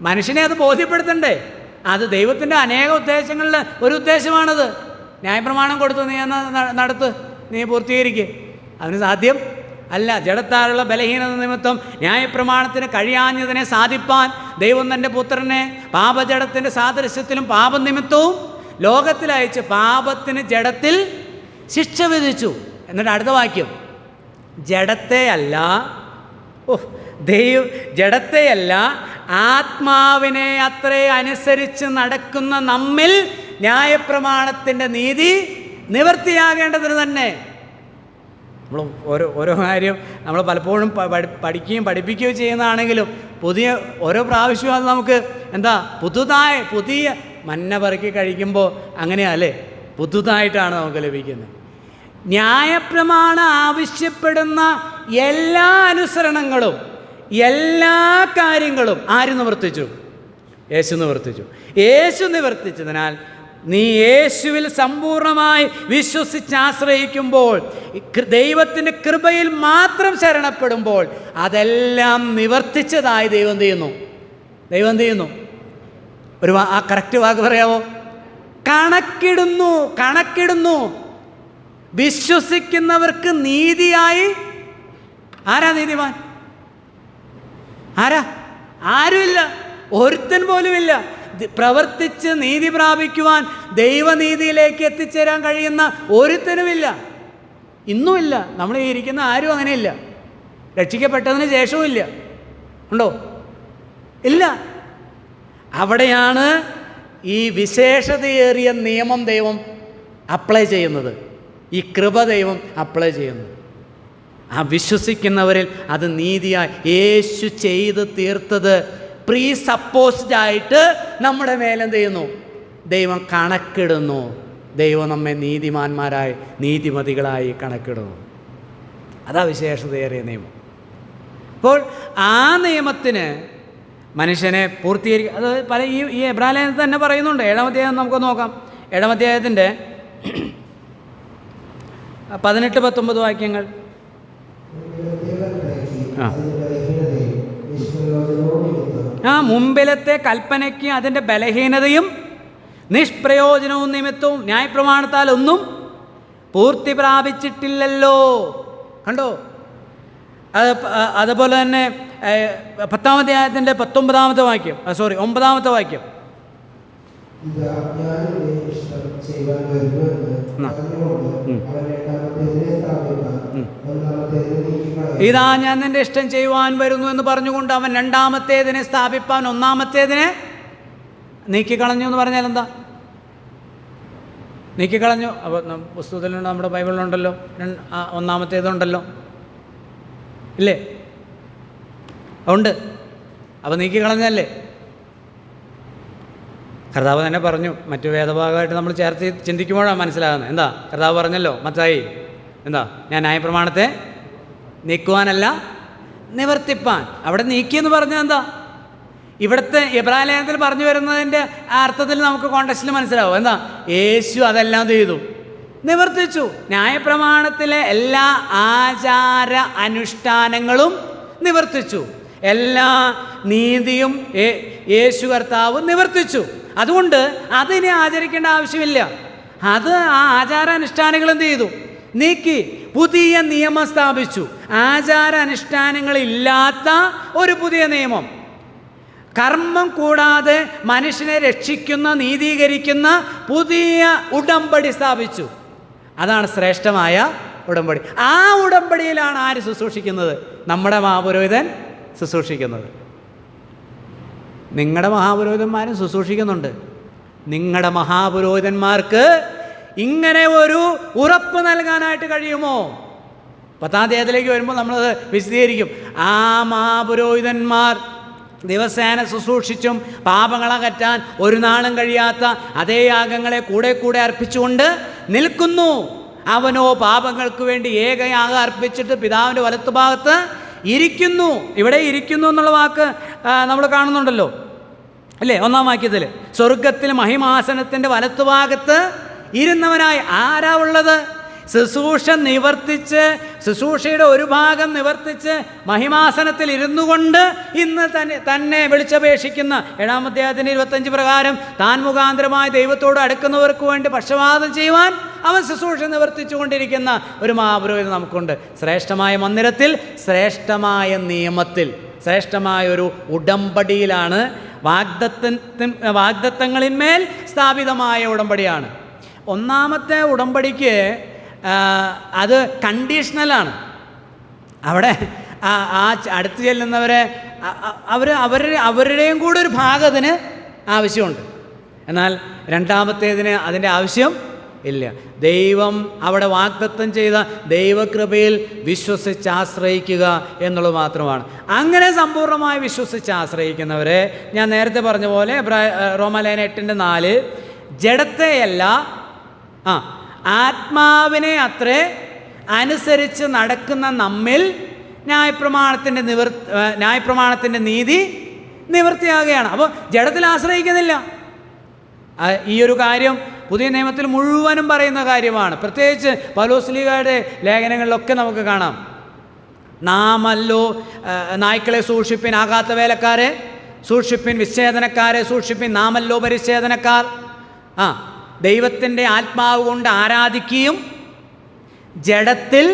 മനുഷ്യനെ അത് ബോധ്യപ്പെടുത്തണ്ടേ? അത് ദൈവത്തിൻ്റെ അനേക ഉദ്ദേശങ്ങളിൽ ഒരു ഉദ്ദേശമാണത്. ന്യായപ്രമാണം കൊടുത്ത് നീ നടത്ത്, നീ പൂർത്തീകരിക്കുക. അതിന് സാധ്യം അല്ല. ജഡത്താലുള്ള ബലഹീനത നിമിത്തം ന്യായപ്രമാണത്തിന് കഴിയാഞ്ഞതിനെ സാധിപ്പാൻ ദൈവം തൻ്റെ പുത്രനെ പാപജഡത്തിൻ്റെ സാദൃശ്യത്തിലും പാപനിമിത്തവും ലോകത്തിലയച്ച് പാപത്തിന് ജഡത്തിൽ ശിക്ഷ വിധിച്ചു. എന്നിട്ട് അടുത്ത വാക്യം, ജഡത്തെയല്ല ജഡത്തെയല്ല ആത്മാവിനെ അത്രേ അനുസരിച്ച് നടക്കുന്ന നമ്മിൽ ന്യായപ്രമാണത്തിൻ്റെ നീതി നിവൃത്തിയാകേണ്ടതിന് തന്നെ. നമ്മൾ ഓരോ കാര്യം നമ്മൾ പലപ്പോഴും പഠിക്കുകയും പഠിപ്പിക്കുകയും ചെയ്യുന്നതാണെങ്കിലും പുതിയ ഓരോ പ്രാവശ്യവും അത് നമുക്ക് പുതിയ മന്ന പറക്കി കഴിക്കുമ്പോൾ അങ്ങനെയല്ലേ, പുതുതായിട്ടാണ് നമുക്ക് ലഭിക്കുന്നത്. ന്യായപ്രമാണം ആവശ്യപ്പെടുന്ന എല്ലാ അനുസരണങ്ങളും എല്ലാ കാര്യങ്ങളും ആര് നിവർത്തിച്ചു? യേശു നിവർത്തിച്ചു. യേശു നിവർത്തിച്ചതിനാൽ നീ യേശുവിൽ സമ്പൂർണ്ണമായി വിശ്വസിച്ച് ആശ്രയിക്കുമ്പോൾ, ദൈവത്തിൻ്റെ കൃപയിൽ മാത്രം ശരണപ്പെടുമ്പോൾ അതെല്ലാം നിവർത്തിച്ചതായി ദൈവം എന്ത് ചെയ്യുന്നു? ആ കറക്റ്റ് വാക്ക് പറയാമോ? കണക്കിടുന്നു. വിശ്വസിക്കുന്നവർക്ക് നീതിയായി. ആരാ നീതിമാൻ? ആരുമില്ല, ഒരുത്തൻ പോലുമില്ല. പ്രവർത്തിച്ച് നീതി പ്രാപിക്കുവാൻ, ദൈവനീതിയിലേക്ക് എത്തിച്ചേരാൻ കഴിയുന്ന ഒരുത്തനുമില്ല, ഇന്നുമില്ല. നമ്മൾ ഈ ഇരിക്കുന്ന ആരും അങ്ങനെയില്ല. രക്ഷിക്കപ്പെട്ടതിന് ശേഷവും ഇല്ല. ഉണ്ടോ? ഇല്ല. അവിടെയാണ് ഈ വിശേഷതയേറിയ നിയമം ദൈവം അപ്ലൈ ചെയ്യുന്നത്, ഈ കൃപ ദൈവം അപ്ലൈ ചെയ്യുന്നത്. ആ വിശ്വസിക്കുന്നവരിൽ അത് നീതിയായി യേശു ചെയ്ത് തീർത്തത് പ്രീ സപ്പോസ്ഡ് ആയിട്ട് നമ്മുടെ മേലെന്ത് ചെയ്യുന്നു? ദൈവം കണക്കിടുന്നു. ദൈവം നമ്മെ നീതിമാന്മാരായി നീതിമതികളായി കണക്കിടുന്നു. അതാ വിശേഷതയേറിയ നിയമം. അപ്പോൾ ആ നിയമത്തിന് മനുഷ്യനെ പൂർത്തീകരിക്കുക. അത് ഈ എബ്രാലേഖനത്തിൽ തന്നെ പറയുന്നുണ്ട്. 7-ാം അധ്യായം നമുക്ക് നോക്കാം. 7-ാം അധ്യായത്തിൻ്റെ 18-19 വാക്യങ്ങൾ. മുമ്പിലത്തെ കൽപ്പനയ്ക്ക് അതിൻ്റെ ബലഹീനതയും നിഷ്പ്രയോജനവും നിമിത്തവും ന്യായപ്രമാണത്താൽ ഒന്നും പൂർത്തി പ്രാപിച്ചിട്ടില്ലല്ലോ. കണ്ടോ? അതുപോലെ തന്നെ 10-ാം അധ്യായത്തിൻ്റെ 19-ാമത്തെ വാക്യം, 9-ാമത്തെ വാക്യം. ഇതാ ഞാൻ നിന്റെ ഇഷ്ടം ചെയ്യുവാൻ വരുന്നു എന്ന് പറഞ്ഞുകൊണ്ട് അവൻ രണ്ടാമത്തേതിനെ സ്ഥാപിപ്പാൻ ഒന്നാമത്തേതിനെ നീക്കിക്കളഞ്ഞു എന്ന് പറഞ്ഞാൽ എന്താ? നീക്കിക്കളഞ്ഞു. അപ്പോൾ പുസ്തകത്തിലുണ്ട്, നമ്മുടെ ബൈബിളിലുണ്ടല്ലോ, ഒന്നാമത്തേതുണ്ടല്ലോ, ഇല്ലേ? ഉണ്ട്. അപ്പോൾ നീക്കിക്കളഞ്ഞല്ലേ? കർത്താവ് തന്നെ പറഞ്ഞു. മറ്റു വേദഭാഗമായിട്ട് നമ്മൾ ചേർത്ത് ചിന്തിക്കുമ്പോഴാണ് മനസ്സിലാകുന്നത്. എന്താ കർത്താവ് പറഞ്ഞല്ലോ മത്തായി, എന്താ? ഞാൻ ന്യായപ്രമാണത്തെ നീക്കുവാനല്ല നിവർത്തിപ്പാൻ. അവിടെ നീക്കിയെന്ന് പറഞ്ഞത് എന്താ? ഇവിടുത്തെ എബ്രായലേഖനത്തിൽ പറഞ്ഞു വരുന്നതിൻ്റെ അർത്ഥത്തിൽ നമുക്ക് കോണ്ടക്സ്റ്റിൽ മനസ്സിലാവും. എന്താ? യേശു അതെല്ലാം ചെയ്തു, നിവർത്തിച്ചു. ന്യായപ്രമാണത്തിലെ എല്ലാ ആചാര അനുഷ്ഠാനങ്ങളും നിവർത്തിച്ചു. എല്ലാ നീതിയും യേശു കർത്താവ് നിവർത്തിച്ചു. അതുകൊണ്ട് അതിനെ ആചരിക്കേണ്ട ആവശ്യമില്ല. അത് ആ ആചാരാനുഷ്ഠാനങ്ങൾ എന്ത് ചെയ്തു? നീക്കി പുതിയ നിയമം സ്ഥാപിച്ചു. ആചാരാനുഷ്ഠാനങ്ങളില്ലാത്ത ഒരു പുതിയ നിയമം, കർമ്മം കൂടാതെ മനുഷ്യനെ രക്ഷിക്കുന്ന, നീതീകരിക്കുന്ന പുതിയ ഉടമ്പടി സ്ഥാപിച്ചു. അതാണ് ശ്രേഷ്ഠമായ ഉടമ്പടി. ആ ഉടമ്പടിയിലാണ് ആര് ശുശ്രൂഷിക്കുന്നത്? നമ്മുടെ മഹാപുരോഹിതൻ ശുശ്രൂഷിക്കുന്നത്. നിങ്ങളുടെ മഹാപുരോഹിതന്മാരും ശുശ്രൂഷിക്കുന്നുണ്ട്. നിങ്ങളുടെ മഹാപുരോഹിതന്മാർക്ക് ഇങ്ങനെ ഒരു ഉറപ്പ് നൽകാനായിട്ട് കഴിയുമോ? 10-ാം അധ്യായത്തിലേക്ക് വരുമ്പോൾ നമ്മളത് വിശദീകരിക്കും. ആ മഹാപുരോഹിതന്മാർ ദിവസേന ശുശ്രൂഷിച്ചും പാപങ്ങളകറ്റാൻ ഒരു നാളും കഴിയാത്ത അതേ യാഗങ്ങളെ കൂടെ കൂടെ അർപ്പിച്ചുകൊണ്ട് നിൽക്കുന്നു. അവനോ പാപങ്ങൾക്ക് വേണ്ടി ഏകയാഗം അർപ്പിച്ചിട്ട് പിതാവിൻ്റെ വലത്തുഭാഗത്ത് ഇരിക്കുന്നു. ഇവിടെ ഇരിക്കുന്നു എന്നുള്ള വാക്ക് നമ്മൾ കാണുന്നുണ്ടല്ലോ, അല്ലേ? 1-ാം വാക്യത്തിൽ സ്വർഗത്തിൽ മഹിമാസനത്തിൻ്റെ വലത്തുഭാഗത്ത് ഇരുന്നവനായി ആരാ ഉള്ളത്? ശുശ്രൂഷയുടെ ഒരു ഭാഗം നിവർത്തിച്ച് മഹിമാസനത്തിൽ ഇരുന്നു കൊണ്ട് ഇന്ന് തന്നെ വിളിച്ചപേക്ഷിക്കുന്ന 7-ാം അധ്യായത്തിൻ്റെ 25 പ്രകാരം താൻ മുഖാന്തരമായി ദൈവത്തോട് അടുക്കുന്നവർക്ക് വേണ്ടി പക്ഷപാതം ചെയ്യുവാൻ അവൻ ശുശ്രൂഷ നിവർത്തിച്ചു കൊണ്ടിരിക്കുന്ന ഒരു മഹാപുരോഹിതൻ നമുക്കുണ്ട്. ശ്രേഷ്ഠമായ മന്ദിരത്തിൽ, ശ്രേഷ്ഠമായ നിയമത്തിൽ, ശ്രേഷ്ഠമായ ഒരു ഉടമ്പടിയിലാണ്, വാഗ്ദത്തങ്ങളിന്മേൽ സ്ഥാപിതമായ ഉടമ്പടിയാണ്. ഒന്നാമത്തെ ഉടമ്പടിക്ക് അത് കണ്ടീഷണലാണ്. അവിടെ ആ അടുത്ത് ചെല്ലുന്നവരെ അവരുടെയും കൂടെ ഒരു ഭാഗത്തിന് ആവശ്യമുണ്ട്. എന്നാൽ രണ്ടാമത്തേതിന് അതിൻ്റെ ആവശ്യം ഇല്ല. ദൈവം അവിടെ വാഗ്ദത്തം ചെയ്ത ദൈവകൃപയിൽ വിശ്വസിച്ച് ആശ്രയിക്കുക എന്നുള്ളത് മാത്രമാണ്. അങ്ങനെ സമ്പൂർണ്ണമായി വിശ്വസിച്ച് ആശ്രയിക്കുന്നവരെ, ഞാൻ നേരത്തെ പറഞ്ഞ പോലെ റോമാലേഖനം 8:4 ജഡത്തെയല്ല ആത്മാവിനെ അത്രേ അനുസരിച്ച് നടക്കുന്ന നമ്മിൽ ന്യായപ്രമാണത്തിൻ്റെ നീതി നിവൃത്തിയാകുകയാണ്. അപ്പോൾ ജഡത്തിൽ ആശ്രയിക്കുന്നില്ല. ഈ ഒരു കാര്യം പുതിയ നിയമത്തിൽ മുഴുവനും പറയുന്ന കാര്യമാണ്. പ്രത്യേകിച്ച് പൗലോസ്ലീഹയുടെ ലേഖനങ്ങളിലൊക്കെ നമുക്ക് കാണാം. നാമല്ലോ നായ്ക്കളെ സൂക്ഷിപ്പിൻ, ആകാത്ത വേലക്കാരെ സൂക്ഷിപ്പിൻ, വിച്ഛേദനക്കാരെ സൂക്ഷിപ്പിൻ, നാമല്ലോ പരിച്ഛേദനക്കാർ. ദൈവത്തിൻ്റെ ആത്മാവ് കൊണ്ട് ആരാധിക്കുകയും ജഡത്തിൽ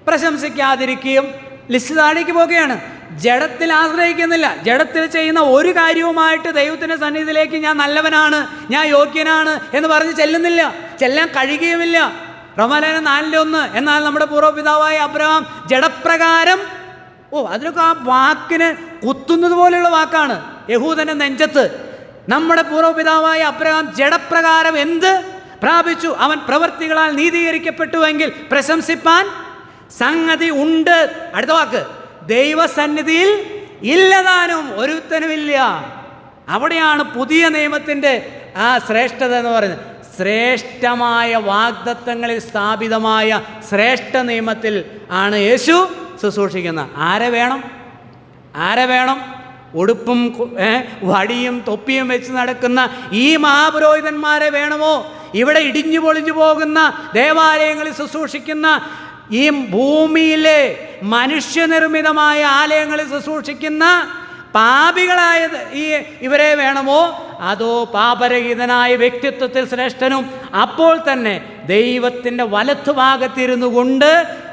പ്രശംസിക്കാതിരിക്കുകയും ലിസ്റ്റ് താഴേക്ക് പോകുകയാണ്. ജഡത്തിൽ ആശ്രയിക്കുന്നില്ല. ജഡത്തിൽ ചെയ്യുന്ന ഒരു കാര്യവുമായിട്ട് ദൈവത്തിൻ്റെ സന്നിധിയിലേക്ക് ഞാൻ നല്ലവനാണ്, ഞാൻ യോഗ്യനാണ് എന്ന് പറഞ്ഞ് ചെല്ലുന്നില്ല, ചെല്ലാൻ കഴിയുകയുമില്ല. റോമാലേഖനം 4:1 എന്നാൽ നമ്മുടെ പൂർവ്വപിതാവായ അബ്രഹാം ജഡപ്രകാരം, അതിനൊക്കെ ആ വാക്കിന് കുത്തുന്നത് പോലെയുള്ള വാക്കാണ്, യഹൂദൻ്റെ നെഞ്ചത്ത്. നമ്മുടെ പൂർവ്വപിതാവായ അബ്രഹാം ജഡപ്രകാരം എന്ത് പ്രാപിച്ചു? അവൻ പ്രവൃത്തികളാൽ നീതീകരിക്കപ്പെട്ടുവെങ്കിൽ പ്രശംസിപ്പാൻ സംഗതി ഉണ്ട്. അടുത്ത വാക്ക്, ദൈവസന്നിധിയിൽ ഇല്ലതാനും ഒരുത്തനുമില്ല. അവിടെയാണ് പുതിയ നിയമത്തിൻ്റെ ആ ശ്രേഷ്ഠത എന്ന് പറയുന്നത്. ശ്രേഷ്ഠമായ വാഗ്ദത്തങ്ങളിൽ സ്ഥാപിതമായ ശ്രേഷ്ഠ നിയമത്തിൽ ആണ് യേശു ശുശ്രൂഷിക്കുന്നത്. ആരെ വേണം? ഉടുപ്പും വടിയും തൊപ്പിയും വെച്ച് നടക്കുന്ന ഈ മഹാപുരോഹിതന്മാരെ വേണമോ? ഇവിടെ ഇടിഞ്ഞു പൊളിഞ്ഞു പോകുന്ന ദേവാലയങ്ങളിൽ ശുശ്രൂഷിക്കുന്ന, ഈ ഭൂമിയിലെ മനുഷ്യനിർമ്മിതമായ ആലയങ്ങളിൽ ശുശ്രൂഷിക്കുന്ന പാപികളായ ഇവരെ വേണമോ? അതോ പാപരഹിതനായ വ്യക്തിത്വത്തിൽ ശ്രേഷ്ഠനും അപ്പോൾ തന്നെ ദൈവത്തിൻ്റെ വലത്തുഭാഗത്തിരുന്നു കൊണ്ട്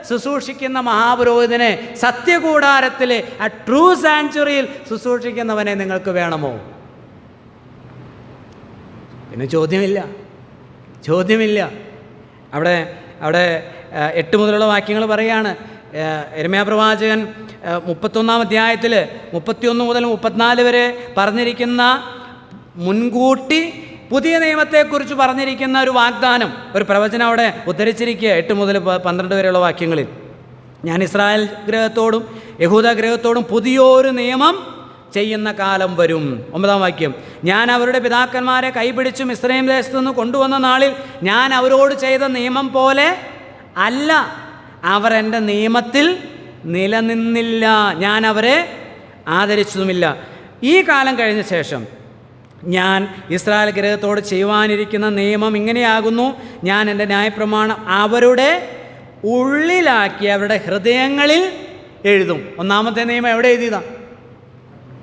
ശുശ്രൂഷിക്കുന്ന മഹാപുരോഹിതനെ, സത്യകൂടാരത്തിലെ ആ ട്രൂ സാങ്ച്വറിയിൽ ശുശ്രൂഷിക്കുന്നവനെ നിങ്ങൾക്ക് വേണമോ? പിന്നെ ചോദ്യമില്ല. അവിടെ 8 മുതലുള്ള വാക്യങ്ങൾ പറയാണ്. യിരെമ്യാ പ്രവാചകൻ 31-ാം അധ്യായത്തിൽ 31 മുതൽ 34 വരെ പറഞ്ഞിരിക്കുന്ന, മുൻകൂട്ടി പുതിയ നിയമത്തെക്കുറിച്ച് പറഞ്ഞിരിക്കുന്ന ഒരു വാഗ്ദാനം, ഒരു പ്രവചനം അവിടെ ഉദ്ധരിച്ചിരിക്കുക 8 മുതൽ 12 വരെയുള്ള വാക്യങ്ങളിൽ. ഞാൻ ഇസ്രായേൽ ഗൃഹത്തോടും യഹൂദ ഗൃഹത്തോടും പുതിയൊരു നിയമം ചെയ്യുന്ന കാലം വരും. 9-ാം വാക്യം, ഞാൻ അവരുടെ പിതാക്കന്മാരെ കൈപിടിച്ചു മിസ്രയീം ദേശത്തു നിന്ന് കൊണ്ടുവന്ന നാളിൽ ഞാൻ അവരോട് ചെയ്ത നിയമം പോലെ അല്ല, അവർ എൻ്റെ നിയമത്തിൽ നിലനിന്നില്ല, ഞാൻ അവരെ ആദരിച്ചതുമില്ല. ഈ കാലം കഴിഞ്ഞ ശേഷം ഞാൻ ഇസ്രായേൽ ഗൃഹത്തോട് ചെയ്യുവാനിരിക്കുന്ന നിയമം ഇങ്ങനെയാകുന്നു, ഞാൻ എൻ്റെ ന്യായപ്രമാണം അവരുടെ ഉള്ളിലാക്കി അവരുടെ ഹൃദയങ്ങളിൽ എഴുതും. ഒന്നാമത്തെ നിയമം എവിടെ എഴുതിയതാണ്?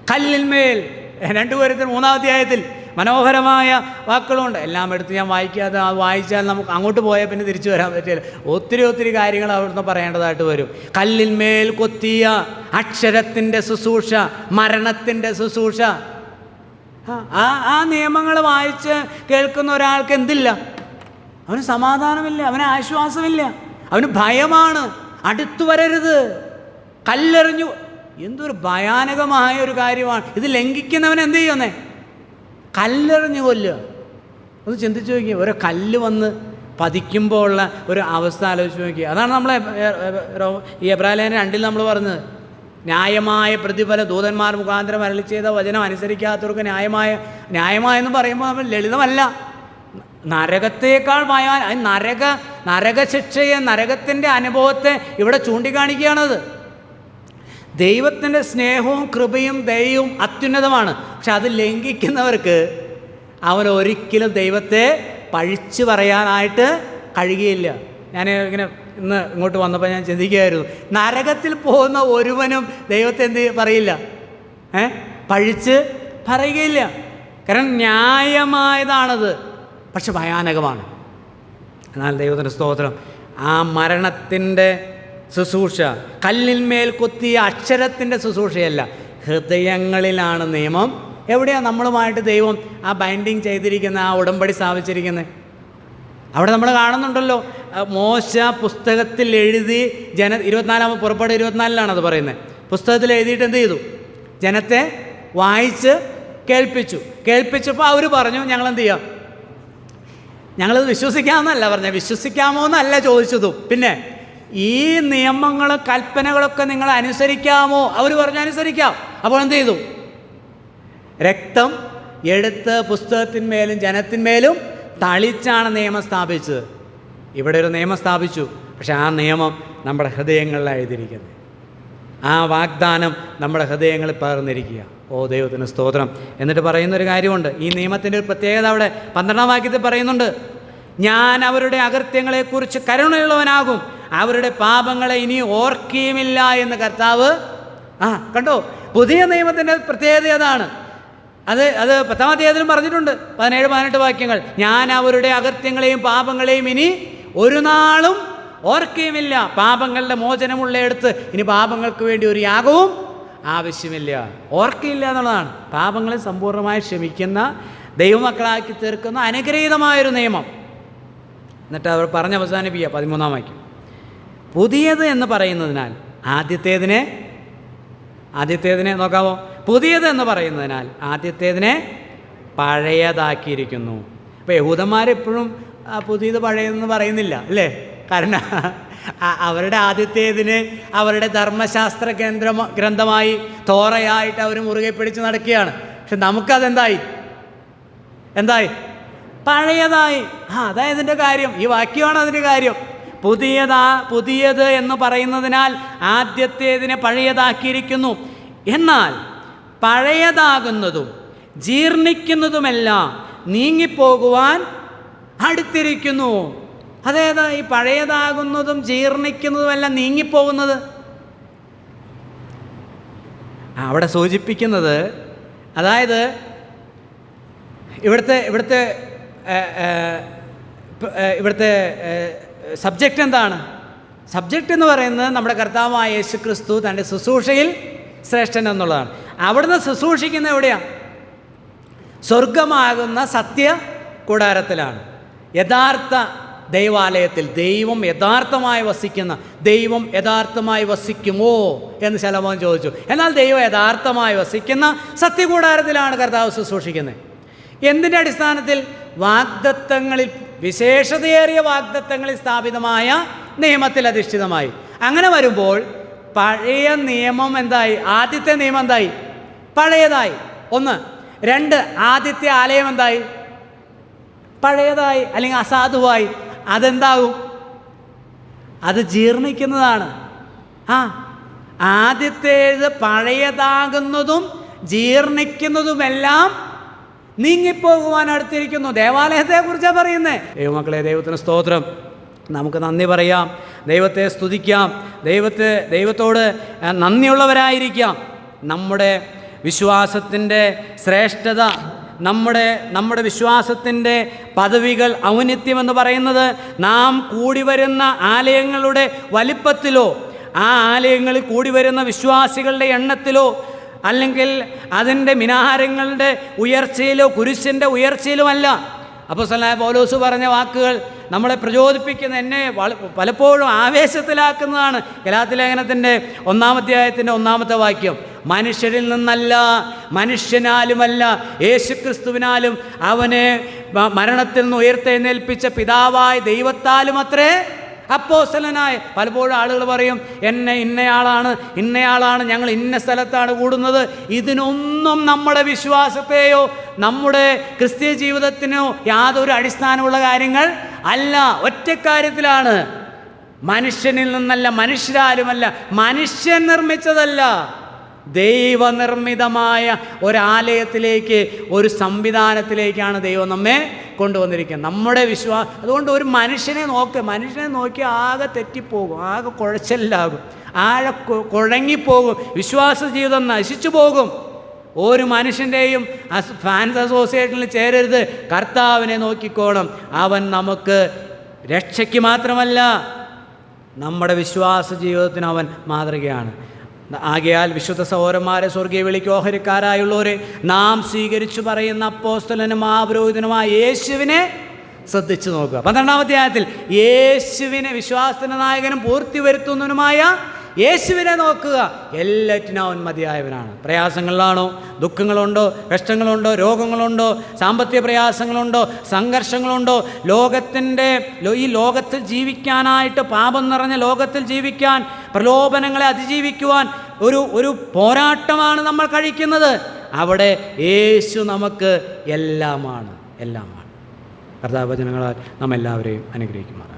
കല്ലിന്മേൽ. 2 കൊരിന്ത്യർ 3-ാം അധ്യായത്തിൽ മനോഹരമായ വാക്കുകളുണ്ട്. എല്ലാം എടുത്ത് ഞാൻ വായിക്കാതെ, അത് വായിച്ചാൽ നമുക്ക് അങ്ങോട്ട് പോയാൽ പിന്നെ തിരിച്ചു വരാൻ പറ്റില്ല. ഒത്തിരി കാര്യങ്ങൾ അവിടുന്ന് പറയേണ്ടതായിട്ട് വരും. കല്ലിന്മേൽ കൊത്തിയ അക്ഷരത്തിൻ്റെ ശുശ്രൂഷ, മരണത്തിൻ്റെ ശുശ്രൂഷ. ആ നിയമങ്ങൾ വായിച്ച് കേൾക്കുന്ന ഒരാൾക്ക് എന്തില്ല? അവന് സമാധാനമില്ല, അവന് ആശ്വാസമില്ല, അവന് ഭയമാണ്. അടുത്തു വരരുത്, കല്ലെറിഞ്ഞു. എന്തൊരു ഭയാനകമായ ഒരു കാര്യമാണ് ഇത്. ലംഘിക്കുന്നവൻ എന്ത് ചെയ്യുന്നേ? കല്ലെറിഞ്ഞു കൊല്ലുക. ഒന്ന് ചിന്തിച്ച് നോക്കിയാൽ, ഒരു കല്ല് വന്ന് പതിക്കുമ്പോൾ ഉള്ള ഒരു അവസ്ഥ ആലോചിച്ച് നോക്കിയാൽ. അതാണ് നമ്മളെ ഈ എബ്രായലേഖനം 2 നമ്മൾ പറഞ്ഞത്. ന്യായമായ പ്രതിഫല ദൂതന്മാർ മുഖാന്തരം അരുളി ചെയ്ത വചനം അനുസരിക്കാത്തവർക്ക് ന്യായമായെന്ന് പറയുമ്പോൾ നമ്മൾ ലളിതമല്ല. നരകത്തേക്കാൾ നരകശിക്ഷയെ, നരകത്തിൻ്റെ അനുഭവത്തെ ഇവിടെ ചൂണ്ടിക്കാണിക്കുകയാണത്. ദൈവത്തിൻ്റെ സ്നേഹവും കൃപയും ദയയും അത്യുന്നതമാണ്. പക്ഷെ അത് ലംഘിക്കുന്നവർക്ക് അവൻ ഒരിക്കലും ദൈവത്തെ പഴിച്ചു പറയാനായിട്ട് കഴിയുകയില്ല. ഞാൻ ഇങ്ങനെ ഇന്ന് ഇങ്ങോട്ട് വന്നപ്പോൾ ഞാൻ ചിന്തിക്കുകയായിരുന്നു, നരകത്തിൽ പോകുന്ന ഒരുവനും ദൈവത്തെ എന്ത് പറയില്ല, പഴിച്ച് പറയുകയില്ല. കാരണം ന്യായമായതാണത്, പക്ഷെ ഭയാനകമാണ്. എന്നാൽ ദൈവത്തിൻ്റെ സ്തോത്രം, ആ മരണത്തിൻ്റെ ശുശ്രൂഷ കല്ലിന്മേൽ കൊത്തിയ അക്ഷരത്തിൻ്റെ ശുശ്രൂഷയല്ല, ഹൃദയങ്ങളിലാണ് നിയമം. എവിടെയാണ് നമ്മളുമായിട്ട് ദൈവം ആ ബൈൻഡിങ് ചെയ്തിരിക്കുന്ന, ആ ഉടമ്പടി സ്ഥാപിച്ചിരിക്കുന്നത്? അവിടെ നമ്മൾ കാണുന്നുണ്ടല്ലോ, മോശ പുസ്തകത്തിൽ എഴുതി 24 പുറപ്പാട് 24 അത് പറയുന്നത്. പുസ്തകത്തിൽ എഴുതിയിട്ട് എന്ത് ചെയ്തു? ജനത്തെ വായിച്ച് കേൾപ്പിച്ചപ്പോൾ അവർ പറഞ്ഞു ഞങ്ങളെന്ത് ചെയ്യാം, ഞങ്ങളത് വിശ്വസിക്കാമെന്നല്ല പറഞ്ഞത്, വിശ്വസിക്കാമോ എന്നല്ല ചോദിച്ചതും. പിന്നെ ഈ നിയമങ്ങളും കൽപ്പനകളൊക്കെ നിങ്ങൾ അനുസരിക്കാമോ? അവർ പറഞ്ഞു അനുസരിക്കാം. അപ്പോൾ എന്ത് ചെയ്തു? രക്തം എടുത്ത് പുസ്തകത്തിന്മേലും ജനത്തിന്മേലും തളിച്ചാണ് നിയമം സ്ഥാപിച്ചത്. ഇവിടെ ഒരു നിയമം സ്ഥാപിച്ചു, പക്ഷെ ആ നിയമം നമ്മുടെ ഹൃദയങ്ങളിലാണ് എഴുതിയിരിക്കുന്നത്. ആ വാഗ്ദാനം നമ്മുടെ ഹൃദയങ്ങളിൽ പകർന്നിരിക്കുക. ഓ ദൈവത്തിന് സ്തോത്രം. എന്നിട്ട് പറയുന്നൊരു കാര്യമുണ്ട്, ഈ നിയമത്തിൻ്റെ ഒരു പ്രത്യേകത അവിടെ 12-ാം വാക്യത്തിൽ പറയുന്നുണ്ട്, ഞാൻ അവരുടെ അകൃത്യങ്ങളെക്കുറിച്ച് കരുണയുള്ളവനാകും, അവരുടെ പാപങ്ങളെ ഇനി ഓർക്കുകയുമില്ല എന്ന് കർത്താവ്. കണ്ടോ, പുതിയ നിയമത്തിൻ്റെ പ്രത്യേകത അതാണ്. അത് 10-ാം അധ്യായത്തിലും പറഞ്ഞിട്ടുണ്ട്, 17-18 വാക്യങ്ങൾ. ഞാൻ അവരുടെ അകൃത്യങ്ങളെയും പാപങ്ങളെയും ഇനി ഒരു നാളും ഓർക്കുകയുമില്ല. പാപങ്ങളുടെ മോചനമുള്ളയിടത്ത് ഇനി പാപങ്ങൾക്ക് വേണ്ടി ഒരു യാഗവും ആവശ്യമില്ല. ഓർക്കയില്ല എന്നുള്ളതാണ്. പാപങ്ങളെ സമ്പൂർണ്ണമായി ക്ഷമിക്കുന്ന, ദൈവമക്കളാക്കി തീർക്കുന്ന അനുഗ്രഹീതമായൊരു നിയമം. എന്നിട്ട് അവർ പറഞ്ഞ് അവസാനിപ്പിക്കുക 13-ാം വാക്യം. പുതിയത് എന്ന് പറയുന്നതിനാൽ ആദ്യത്തേതിനെ നോക്കാമോ? പുതിയത് എന്ന് പറയുന്നതിനാൽ ആദ്യത്തേതിനെ പഴയതാക്കിയിരിക്കുന്നു. ഇപ്പോൾ യഹൂദന്മാരെപ്പോഴും പുതിയത് പഴയതെന്ന് പറയുന്നില്ല അല്ലേ? കാരണം അവരുടെ ആദ്യത്തേതിന് അവരുടെ ധർമ്മശാസ്ത്ര ഗ്രന്ഥമായി തോറയായിട്ട് അവർ മുറുകെ പിടിച്ച് നടക്കുകയാണ്. പക്ഷെ നമുക്കതെന്തായി? പഴയതായി. അതായത് ഇതിൻ്റെ കാര്യം, ഈ വാക്യമാണ് അതിൻ്റെ കാര്യം. പുതിയത് എന്ന് പറയുന്നതിനാൽ ആദ്യത്തേതിനെ പഴയതാക്കിയിരിക്കുന്നു. എന്നാൽ പഴയതാകുന്നതും ജീർണിക്കുന്നതുമെല്ലാം നീങ്ങിപ്പോകുവാൻ അടുത്തിരിക്കുന്നു. അതായത് ഈ പഴയതാകുന്നതും ജീർണിക്കുന്നതുമെല്ലാം നീങ്ങിപ്പോകുന്നത് അവിടെ സൂചിപ്പിക്കുന്നത്, അതായത് ഇവിടുത്തെ സബ്ജക്റ്റ് എന്താണ്? സബ്ജക്റ്റ് എന്ന് പറയുന്നത് നമ്മുടെ കർത്താവായ യേശു ക്രിസ്തു തൻ്റെ ശുശ്രൂഷയിൽ ശ്രേഷ്ഠൻ എന്നുള്ളതാണ്. അവിടുന്ന് ശുശ്രൂഷിക്കുന്ന എവിടെയാണ്? സ്വർഗമാകുന്ന സത്യ കൂടാരത്തിലാണ്, യഥാർത്ഥ ദൈവാലയത്തിൽ. ദൈവം യഥാർത്ഥമായി വസിക്കുന്ന, ദൈവം യഥാർത്ഥമായി വസിക്കുമോ എന്ന് ശലോമോൻ ചോദിച്ചു. എന്നാൽ ദൈവം യഥാർത്ഥമായി വസിക്കുന്ന സത്യകൂടാരത്തിലാണ് കർത്താവ് ശുശ്രൂഷിക്കുന്നത്. എന്തിൻ്റെ അടിസ്ഥാനത്തിൽ? വാഗ്ദത്തങ്ങളിൽ, വിശേഷതയേറിയ വാഗ്ദത്തങ്ങളിൽ സ്ഥാപിതമായ നിയമത്തിൽ അധിഷ്ഠിതമായി. അങ്ങനെ വരുമ്പോൾ പഴയ നിയമം എന്തായി? ആദ്യത്തെ നിയമം എന്തായി? പഴയതായി. 1. 2, ആദ്യത്തെ ആലയം എന്തായി? പഴയതായി അല്ലെങ്കിൽ അസാധുവായി. അതെന്താകും? അത് ജീർണിക്കുന്നതാണ്. ആദ്യത്തേത് പഴയതാകുന്നതും ജീർണിക്കുന്നതുമെല്ലാം നീങ്ങിപ്പോകുവാൻ അടുത്തിരിക്കുന്നു. ദേവാലയത്തെക്കുറിച്ചാണ് പറയുന്നത്. ദൈവമക്കളെ, ദൈവത്തിന് സ്തോത്രം. നമുക്ക് നന്ദി പറയാം, ദൈവത്തെ സ്തുതിക്കാം, ദൈവത്തോട് നന്ദിയുള്ളവരായിരിക്കാം. നമ്മുടെ വിശ്വാസത്തിൻ്റെ ശ്രേഷ്ഠത, നമ്മുടെ വിശ്വാസത്തിൻ്റെ പദവികൾ, ഔന്നിത്യമെന്ന് പറയുന്നത് നാം കൂടി വരുന്ന ആലയങ്ങളുടെ വലിപ്പത്തിലോ ആ ആലയങ്ങളിൽ കൂടി വരുന്ന വിശ്വാസികളുടെ എണ്ണത്തിലോ അല്ലെങ്കിൽ അതിൻ്റെ മിനാരങ്ങളുടെ ഉയർച്ചയിലോ കുരിശിൻ്റെ ഉയർച്ചയിലുമല്ല. അപ്പോസ്തലനായ പൗലോസ് പറഞ്ഞ വാക്കുകൾ നമ്മളെ പ്രചോദിപ്പിക്കുന്ന, എന്നെ പലപ്പോഴും ആവേശത്തിലാക്കുന്നതാണ്. ഗലാത്യ ലേഖനത്തിൻ്റെ 1-ാം അധ്യായത്തിൻ്റെ 1-ാമത്തെ വാക്യം. മനുഷ്യരിൽ നിന്നല്ല, മനുഷ്യനാലുമല്ല, യേശുക്രിസ്തുവിനാലും അവനെ മരണത്തിൽ നിന്ന് ഉയർത്തെഴുന്നേൽപ്പിച്ച പിതാവായ ദൈവത്താലും അത്രേ അപ്പോസ്തലനായ. പലപ്പോഴും ആളുകൾ പറയും, ഇന്നയാളാണ്, ഞങ്ങൾ ഇന്ന സ്ഥലത്താണ് കൂടുന്നത്. ഇതിനൊന്നും നമ്മുടെ വിശ്വാസത്തെയോ നമ്മുടെ ക്രിസ്തീയ ജീവിതത്തിനോ യാതൊരു അടിസ്ഥാനമുള്ള കാര്യങ്ങൾ അല്ല. ഒറ്റക്കാര്യത്തിലാണ്, മനുഷ്യനിൽ നിന്നല്ല, മനുഷ്യരാലുമല്ല, മനുഷ്യൻ നിർമ്മിച്ചതല്ല, ദൈവനിർമ്മിതമായ ഒരാലയത്തിലേക്ക്, ഒരു സംവിധാനത്തിലേക്കാണ് ദൈവം നമ്മെ കൊണ്ടുവന്നിരിക്കുന്നത്. നമ്മുടെ അതുകൊണ്ട് ഒരു മനുഷ്യനെ നോക്കി ആകെ തെറ്റിപ്പോകും, ആകെ കുഴച്ചലാകും, ആകെ കുഴങ്ങിപ്പോകും, വിശ്വാസ ജീവിതം നശിച്ചു പോകും. ഒരു മനുഷ്യൻ്റെയും ഫാൻസ് അസോസിയേഷനിൽ ചേരരുത്. കർത്താവിനെ നോക്കിക്കോണം. അവൻ നമുക്ക് രക്ഷയ്ക്ക് മാത്രമല്ല നമ്മുടെ വിശ്വാസ ജീവിതത്തിന് അവൻ മാതൃകയാണ്. ആകയാൽ വിശുദ്ധ സഹോദരന്മാരെ, സ്വർഗീയ വിളിക്ക് ഓഹരിക്കാരായുള്ളവരെ, നാം സ്വീകരിച്ചു പറയുന്ന അപ്പോസ്തലനും മഹാപുരോഹിതനുമായ യേശുവിനെ ശ്രദ്ധിച്ചു നോക്കുക. 12-ാം അധ്യായത്തിൽ യേശുവിനെ, വിശ്വാസത്തിൻ്റെ നായകനും പൂർത്തി വരുത്തുന്നവനുമായ യേശുവിനെ നോക്കുക. എല്ലാറ്റിനും അവൻ മതിയായവനാണ്. പ്രയാസങ്ങളിലാണോ, ദുഃഖങ്ങളുണ്ടോ, കഷ്ടങ്ങളുണ്ടോ, രോഗങ്ങളുണ്ടോ, സാമ്പത്തിക പ്രയാസങ്ങളുണ്ടോ, സംഘർഷങ്ങളുണ്ടോ, ഈ ലോകത്തിൽ ജീവിക്കാനായിട്ട്, പാപം നിറഞ്ഞ ലോകത്തിൽ ജീവിക്കാൻ, പ്രലോഭനങ്ങളെ അതിജീവിക്കുവാൻ ഒരു പോരാട്ടമാണ് നമ്മൾ കഴിക്കുന്നത്. അവിടെ യേശു നമുക്ക് എല്ലാമാണ്. കർത്താവ് വചനങ്ങളാൽ നാം എല്ലാവരെയും അനുഗ്രഹിക്കുമാറാകട്ടെ.